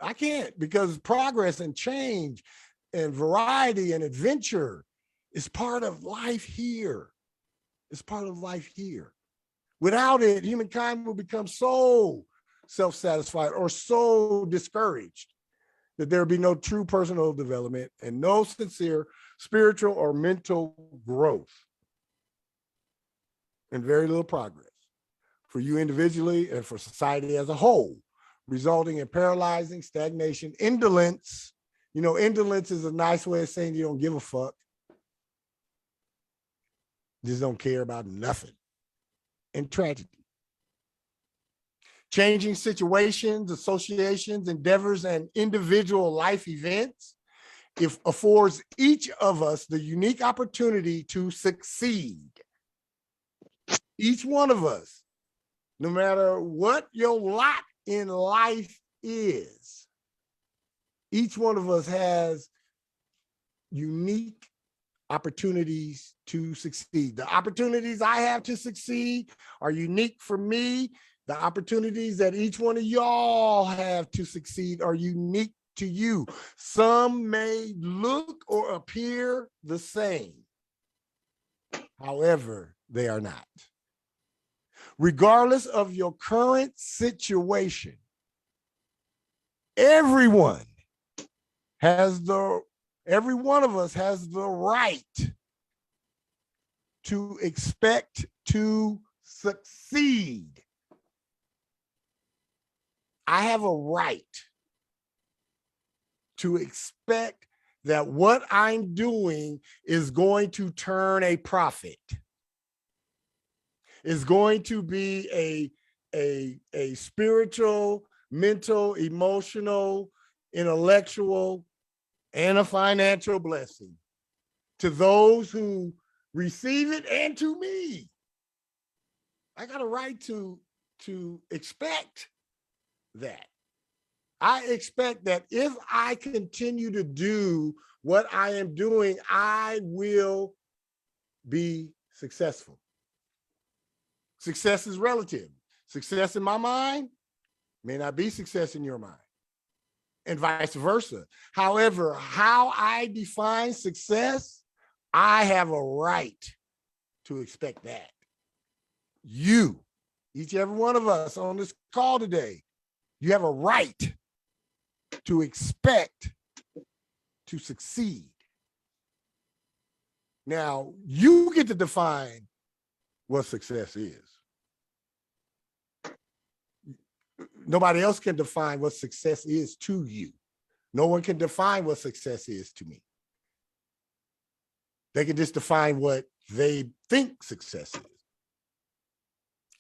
I can't, because progress and change and variety and adventure is part of life here. It's part of life here. Without it, humankind will become so self-satisfied or so discouraged that there will be no true personal development and no sincere spiritual or mental growth, and very little progress for you individually and for society as a whole, resulting in paralyzing stagnation, indolence. You know, indolence is a nice way of saying you don't give a fuck. Just don't care about nothing. And tragedy. Changing situations, associations, endeavors, and individual life events, it affords each of us the unique opportunity to succeed. Each one of us, no matter what your lot in life is, each one of us has unique opportunities to succeed. The opportunities I have to succeed are unique for me. The opportunities that each one of y'all have to succeed are unique to you. Some may look or appear the same, However, they are not. Regardless of your current situation, every one of us has the right to expect to succeed. I have a right to expect that what I'm doing is going to turn a profit. Is going to be a spiritual, mental, emotional, intellectual, and a financial blessing to those who receive it and to me. I got a right to expect that. I expect that if I continue to do what I am doing, I will be successful. Success is relative. Success in my mind may not be success in your mind, and vice versa. However, how I define success, I have a right to expect that. You, each and every one of us on this call today, you have a right to expect to succeed. Now, you get to define what success is. Nobody else can define what success is to you. No one can define what success is to me. They can just define what they think success is.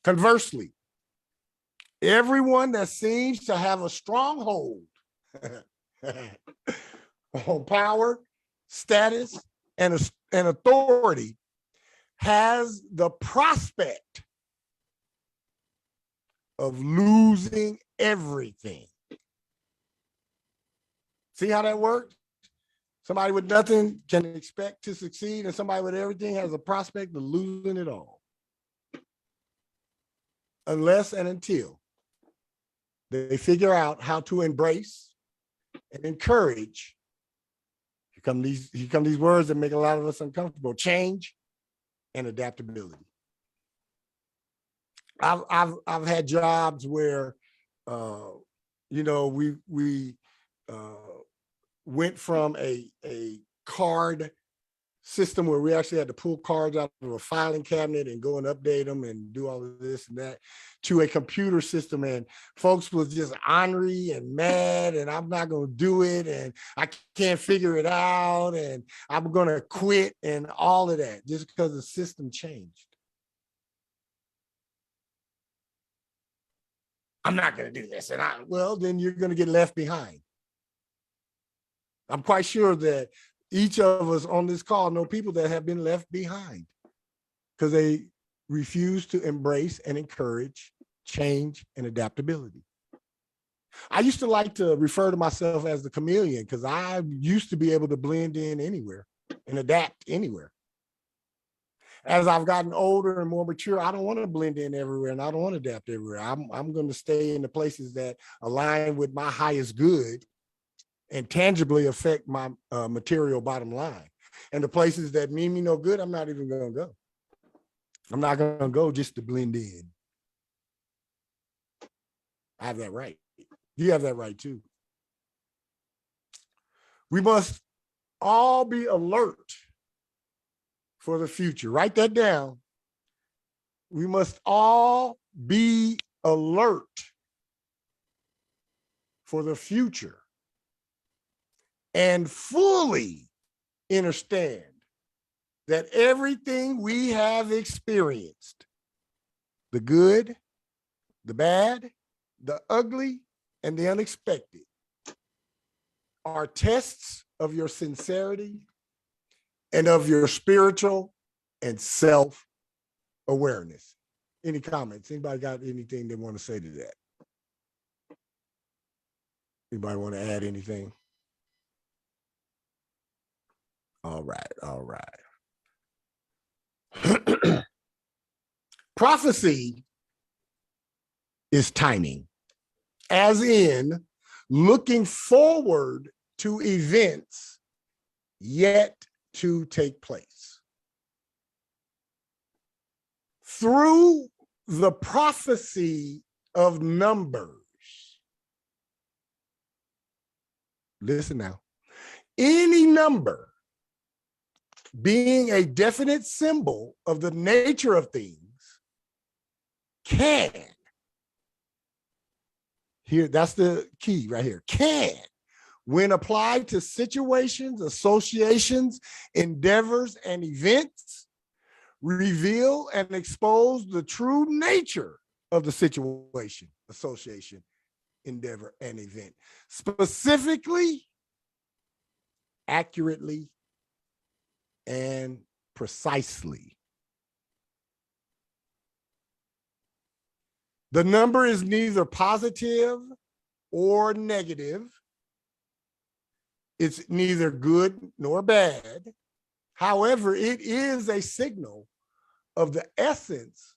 Conversely, everyone that seems to have a stronghold on power, status, and authority has the prospect of losing everything. See how that works? Somebody with nothing can expect to succeed, and somebody with everything has a prospect of losing it all. Unless and until they figure out how to embrace and encourage. Here come these words that make a lot of us uncomfortable: change and adaptability. I've had jobs where we went from a card system where we actually had to pull cards out of a filing cabinet and go and update them and do all of this and that, to a computer system, and folks was just ornery and mad, and I'm not going to do it, and I can't figure it out, and I'm going to quit, and all of that, just because the system changed. I'm not going to do this. Well, then you're going to get left behind. I'm quite sure that each of us on this call know people that have been left behind because they refuse to embrace and encourage change and adaptability. I used to like to refer to myself as the chameleon because I used to be able to blend in anywhere and adapt anywhere. As I've gotten older and more mature, I don't want to blend in everywhere and I don't want to adapt everywhere. I'm going to stay in the places that align with my highest good and tangibly affect my material bottom line. And the places that mean me no good, I'm not even going to go. I'm not going to go just to blend in. I have that right. You have that right too. We must all be alert for the future. Write that down. We must all be alert for the future and fully understand that everything we have experienced, the good, the bad, the ugly, and the unexpected, are tests of your sincerity and of your spiritual and self-awareness. Any comments? Anybody got anything they want to say to that? Anybody want to add anything? All right. Prophecy is timing, as in looking forward to events yet to take place. through the prophecy of numbers. Listen now. Any number being a definite symbol of the nature of things can, here, that's the key right here, can, when applied to situations, associations, endeavors, and events, reveal and expose the true nature of the situation, association, endeavor, and event, specifically, accurately, and precisely. The number is neither positive or negative. It's neither good nor bad. However, it is a signal of the essence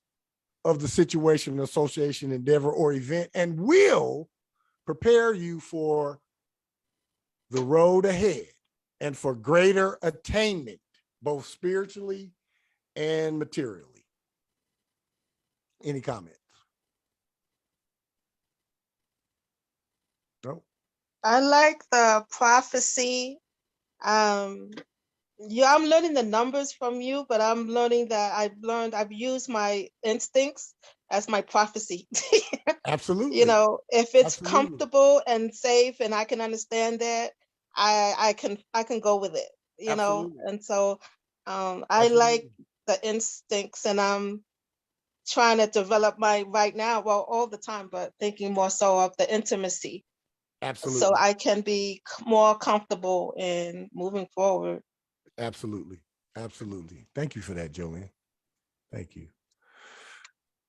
of the situation, association, endeavor, or event, and will prepare you for the road ahead and for greater attainment, both spiritually and materially. Any comments? No? I like the prophecy. Yeah, I'm learning the numbers from you, but I'm learning that I've used my instincts as my prophecy. Absolutely. You know, if it's Absolutely. comfortable and safe and I can understand that, I can go with it, you know. Absolutely. And so I Absolutely. like the instincts, and I'm trying to develop my right now, well, all the time, but thinking more so of the intimacy. Absolutely. So I can be more comfortable in moving forward. Absolutely. Absolutely. Thank you for that, Jolene. Thank you.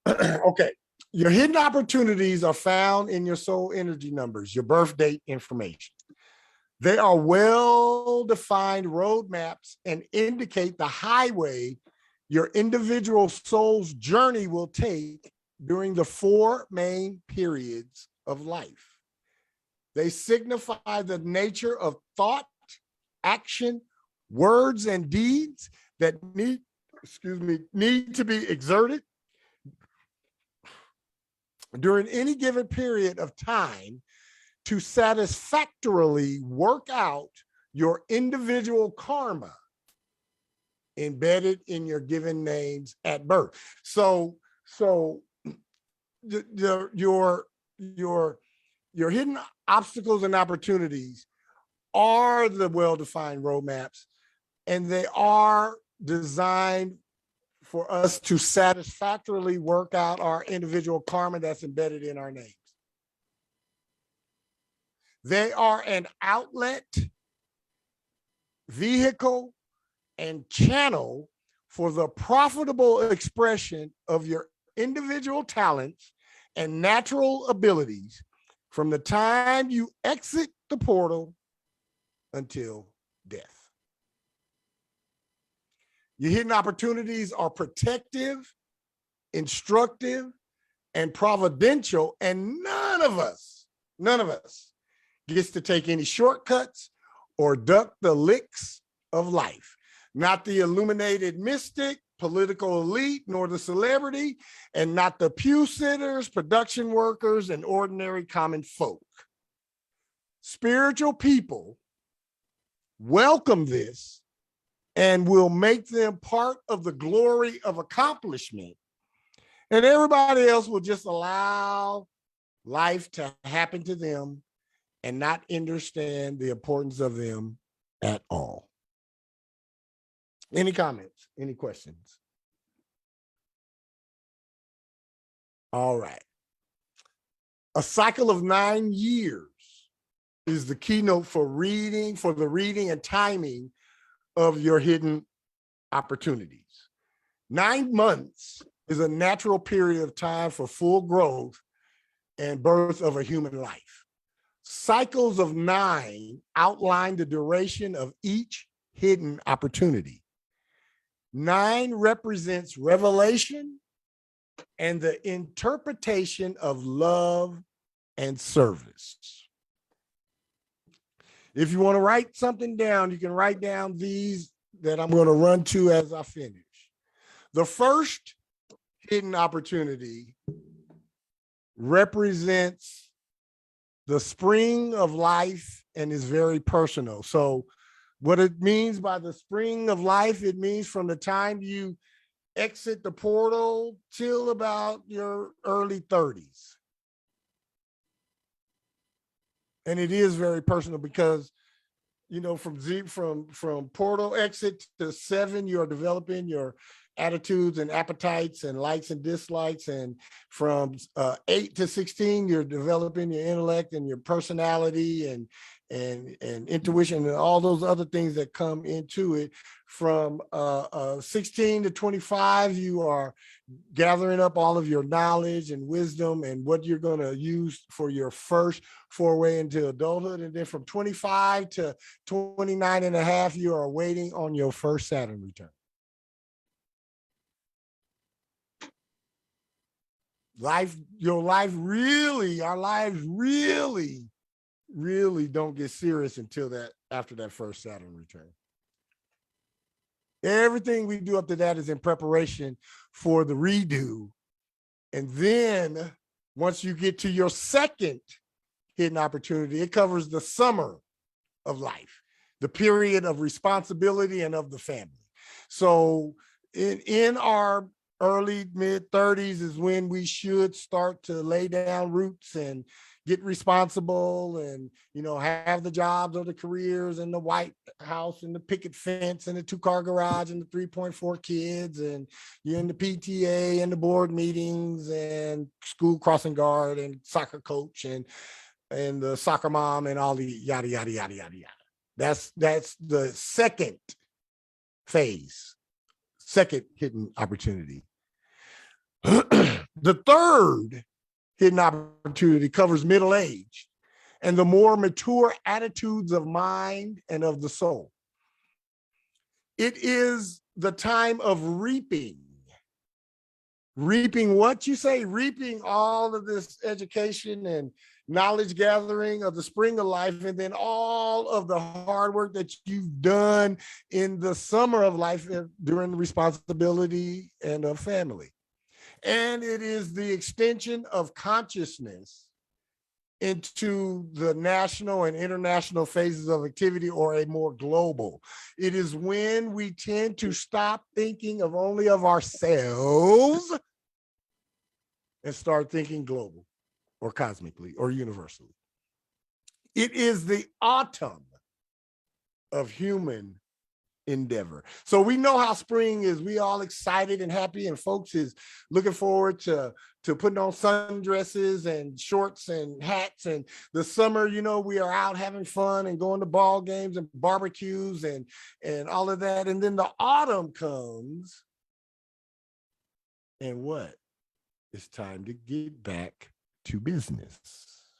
Okay. Your hidden opportunities are found in your soul energy numbers, your birth date information. They are well-defined roadmaps and indicate the highway your individual soul's journey will take during the 4 main periods of life. They signify the nature of thought, action, words, and deeds that need to be exerted during any given period of time to satisfactorily work out your individual karma embedded in your given names at birth. So your hidden obstacles and opportunities are the well-defined roadmaps, and they are designed for us to satisfactorily work out our individual karma that's embedded in our names. They are an outlet, vehicle, and channel for the profitable expression of your individual talents and natural abilities from the time you exit the portal until death. Your hidden opportunities are protective, instructive, and providential, and none of us gets to take any shortcuts or duck the licks of life. Not the illuminated mystic, political elite, nor the celebrity, and not the pew sitters, production workers, and ordinary common folk. Spiritual people welcome this and will make them part of the glory of accomplishment. And everybody else will just allow life to happen to them and not understand the importance of them at all. Any comments? Any questions? All right. A cycle of 9 years is the keynote for the reading and timing of your hidden opportunities. 9 months is a natural period of time for full growth and birth of a human life. Cycles of 9 outline the duration of each hidden opportunity. 9 represents revelation and the interpretation of love and service. If you want to write something down, you can write down these that I'm going to run to as I finish. The first hidden opportunity represents the spring of life and is very personal. So what it means by the spring of life, it means from the time you exit the portal till about your early 30s. And it is very personal because, you know, from portal exit to 7, you are developing your attitudes and appetites and likes and dislikes. And from 8 to 16, you're developing your intellect and your personality and intuition and all those other things that come into it. From 16 to 25, you are gathering up all of your knowledge and wisdom and what you're going to use for your first foray into adulthood. And then from 25 to 29 and a half, you are waiting on your first Saturn return. Our lives really don't get serious until after that first Saturn return. Everything we do up to that is in preparation for the redo. And then once you get to your second hidden opportunity, it covers the summer of life, the period of responsibility and of the family. So in our early mid 30s is when we should start to lay down roots and get responsible and, you know, have the jobs or the careers and the White House and the picket fence and the 2-car garage and the 3.4 kids and you're in the PTA and the board meetings and school crossing guard and soccer coach and the soccer mom and all the yada, yada, yada, yada, yada. That's the second phase, second hidden opportunity. The third hidden opportunity covers middle age and the more mature attitudes of mind and of the soul. It is the time of reaping. Reaping what you say? Reaping all of this education and knowledge gathering of the spring of life, and then all of the hard work that you've done in the summer of life during the responsibility and of family. And it is the extension of consciousness into the national and international phases of activity, or a more global. It is when we tend to stop thinking of only of ourselves and start thinking global or cosmically or universally. It is the autumn of human endeavor. So we know how spring is. We all excited and happy, and folks is looking forward to putting on sundresses and shorts and hats. And the summer, you know, we are out having fun and going to ball games and barbecues and all of that. And then the autumn comes, and what? It's time to get back to business.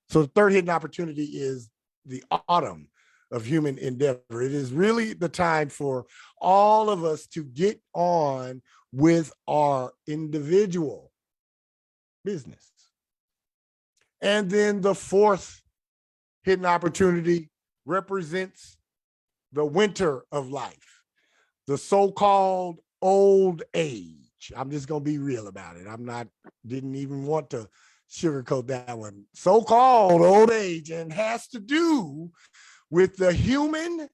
So the third hidden opportunity is the autumn of human endeavor. It is really the time for all of us to get on with our individual business. And then the fourth hidden opportunity represents the winter of life, the so-called old age. I'm just going to be real about it. Didn't even want to sugarcoat that one. So-called old age, and has to do with the human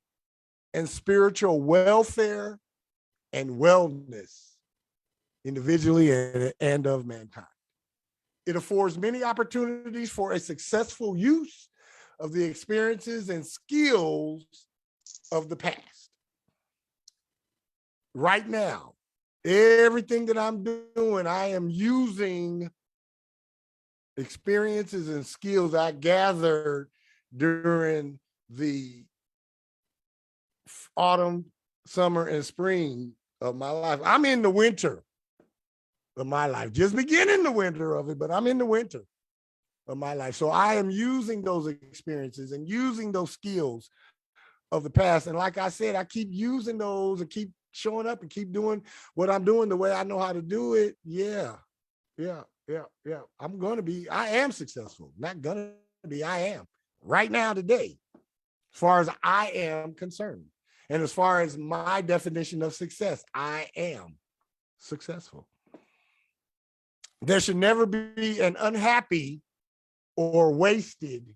and spiritual welfare and wellness individually and of mankind. It affords many opportunities for a successful use of the experiences and skills of the past. Right now, everything that I'm doing, I am using experiences and skills I gathered during the autumn, summer, and spring of my life. I'm in the winter of my life, just beginning the winter of it, but I'm in the winter of my life. So I am using those experiences and using those skills of the past. And like I said, I keep using those and keep showing up and keep doing what I'm doing the way I know how to do it. Yeah. I am successful. Not gonna be, I am. Right now, today, as far as I am concerned. And as far as my definition of success, I am successful. There should never be an unhappy or wasted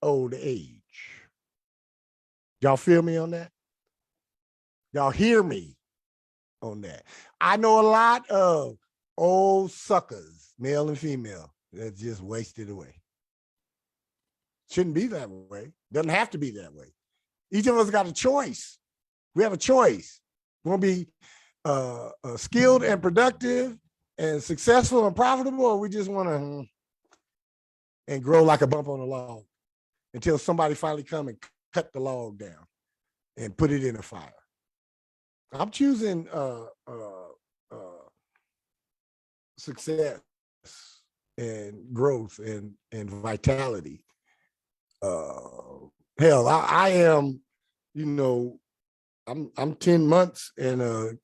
old age. Y'all feel me on that? Y'all hear me on that? I know a lot of old suckers, male and female, that just wasted away. Shouldn't be that way. Doesn't have to be that way. Each of us got a choice. We have a choice. We want to be skilled and productive and successful and profitable, or we just want to and grow like a bump on a log until somebody finally come and cut the log down and put it in a fire. I'm choosing success and growth and vitality. Hell, I am, I'm 10 months and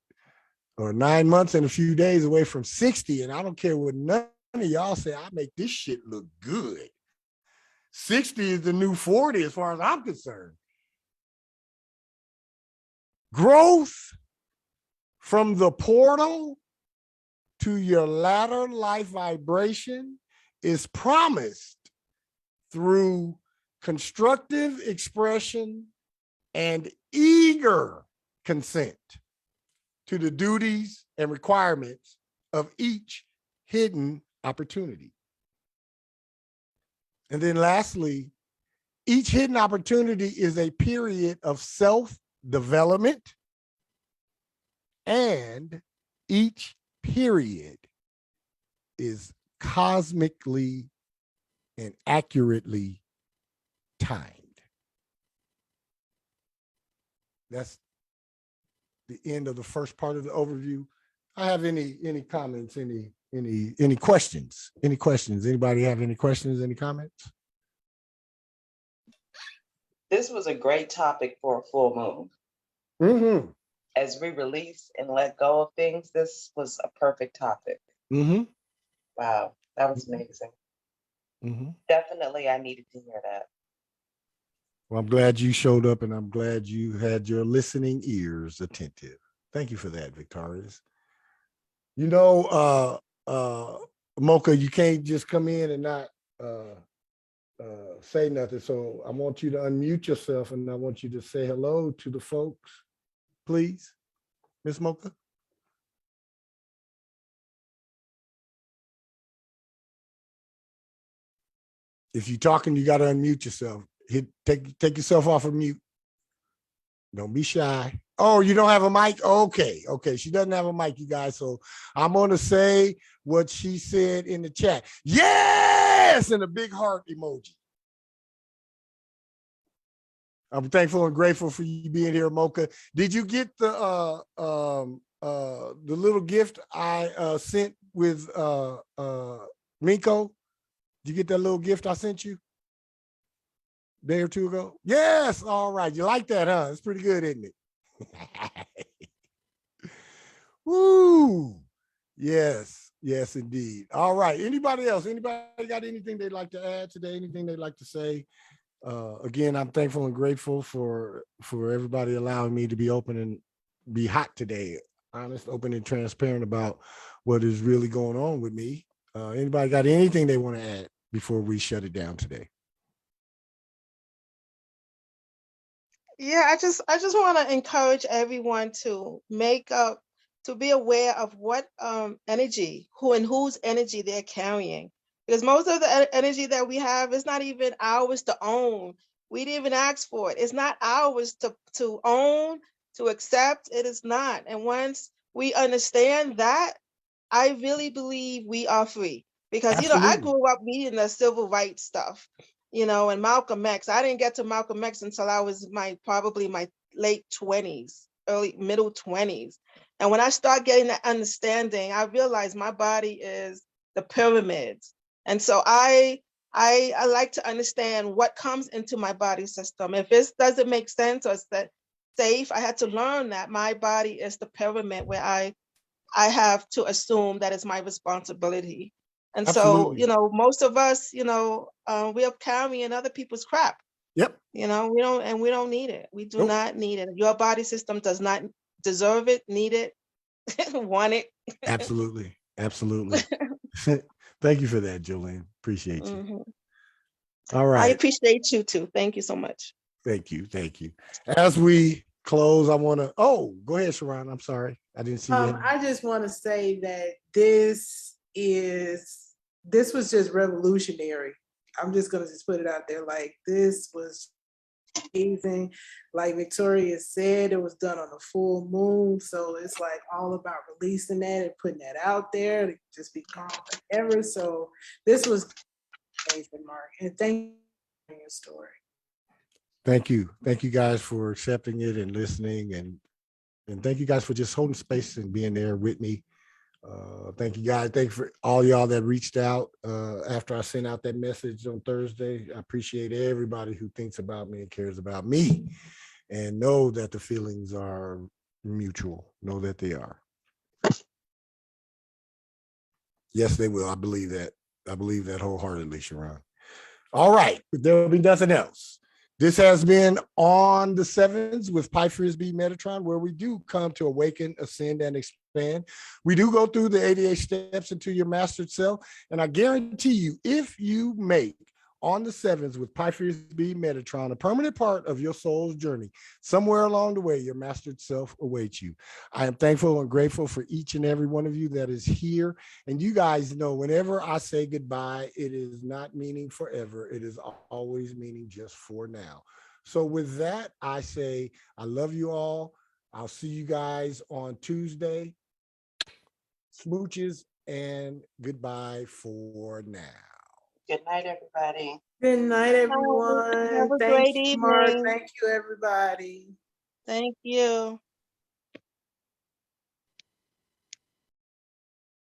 or 9 months and a few days away from 60, and I don't care what none of y'all say. I make this shit look good. 60 is the new 40 as far as I'm concerned. Growth from the portal to your latter life vibration is promised through constructive expression and eager consent to the duties and requirements of each hidden opportunity. And then lastly, each hidden opportunity is a period of self-development, and each period is cosmically and accurately timed. That's the end of the first part of the overview. I have any comments, any questions? Any questions? Anybody have any questions, any comments? This was a great topic for a full moon. Mm-hmm. As we release and let go of things, this was a perfect topic. Mm-hmm. Wow, that was amazing. Mm-hmm. Definitely, I needed to hear that. Well, I'm glad you showed up, and I'm glad you had your listening ears attentive. Thank you for that, Victorious. Mocha, you can't just come in and not say nothing. So I want you to unmute yourself, and I want you to say hello to the folks, please, Miss Mocha. If you're talking, you got to unmute yourself. Take yourself off of mute. Don't be shy. Oh, you don't have a mic? Okay. She doesn't have a mic, you guys. So I'm going to say what she said in the chat. Yes! And a big heart emoji. I'm thankful and grateful for you being here, Mocha. Did you get the little gift I sent with Minko? Did you get that little gift I sent you a day or two ago? Yes. All right. You like that, huh? It's pretty good, isn't it? Woo. Yes, indeed. All right. Anybody else? Anybody got anything they'd like to add today? Anything they'd like to say? Again, I'm thankful and grateful for everybody allowing me to be open and be hot today. Honest, open, and transparent about what is really going on with me. Anybody got anything they want to add before we shut it down today? Yeah, I just want to encourage everyone to to be aware of what energy, whose energy they're carrying. Because most of the energy that we have is not even ours to own. We didn't even ask for it. It's not ours to own, to accept. It is not. And once we understand that, I really believe we are free. Because, Absolutely. I grew up reading the civil rights stuff, and Malcolm X. I didn't get to Malcolm X until I was probably my late 20s, middle 20s. And when I start getting that understanding, I realized my body is the pyramids. And so I like to understand what comes into my body system. If it doesn't make sense or it's safe, I had to learn that my body is the pyramid where I have to assume that it's my responsibility. And Absolutely. so, most of us, we are carrying other people's crap. Yep. We don't need it. We do not need it. Your body system does not deserve it, need it, want it. Absolutely. Absolutely. Thank you for that, Jolene. Appreciate you. Mhm. All I right. appreciate you too. Thank you so much. Thank you. Thank you. As we close, I want to, oh, go ahead, Sharon. I'm sorry. I didn't see you. I just want to say that this was just revolutionary. I'm just gonna just put it out there. Like, this was amazing. Like Victoria said, it was done on a full moon. So it's like all about releasing that and putting that out there to just be gone forever. So this was amazing, Mark. And thank you for your story. Thank you. Thank you guys for accepting it and listening. And thank you guys for just holding space and being there with me. Thank you guys. Thank you for all y'all that reached out after I sent out that message on Thursday. I appreciate everybody who thinks about me and cares about me, and know that the feelings are mutual. Know that they are. Yes, they will. I believe that. I believe that wholeheartedly, Sharon. All right. There will be nothing else. This has been On the Sevens with Pi Frisbee Metatron, where we do come to awaken, ascend, and expand. We do go through the 88 steps into your mastered self. And I guarantee you, if you make On the Sevens with Pi Frisbee Metatron a permanent part of your soul's journey, somewhere along the way, your mastered self awaits you. I am thankful and grateful for each and every one of you that is here. And you guys know, whenever I say goodbye, it is not meaning forever. It is always meaning just for now. So with that, I say, I love you all. I'll see you guys on Tuesday. Smooches and goodbye for now. Good night, everybody. Good night, Have everyone. a Thank great you, Mark. evening. Thank you, everybody. Thank you.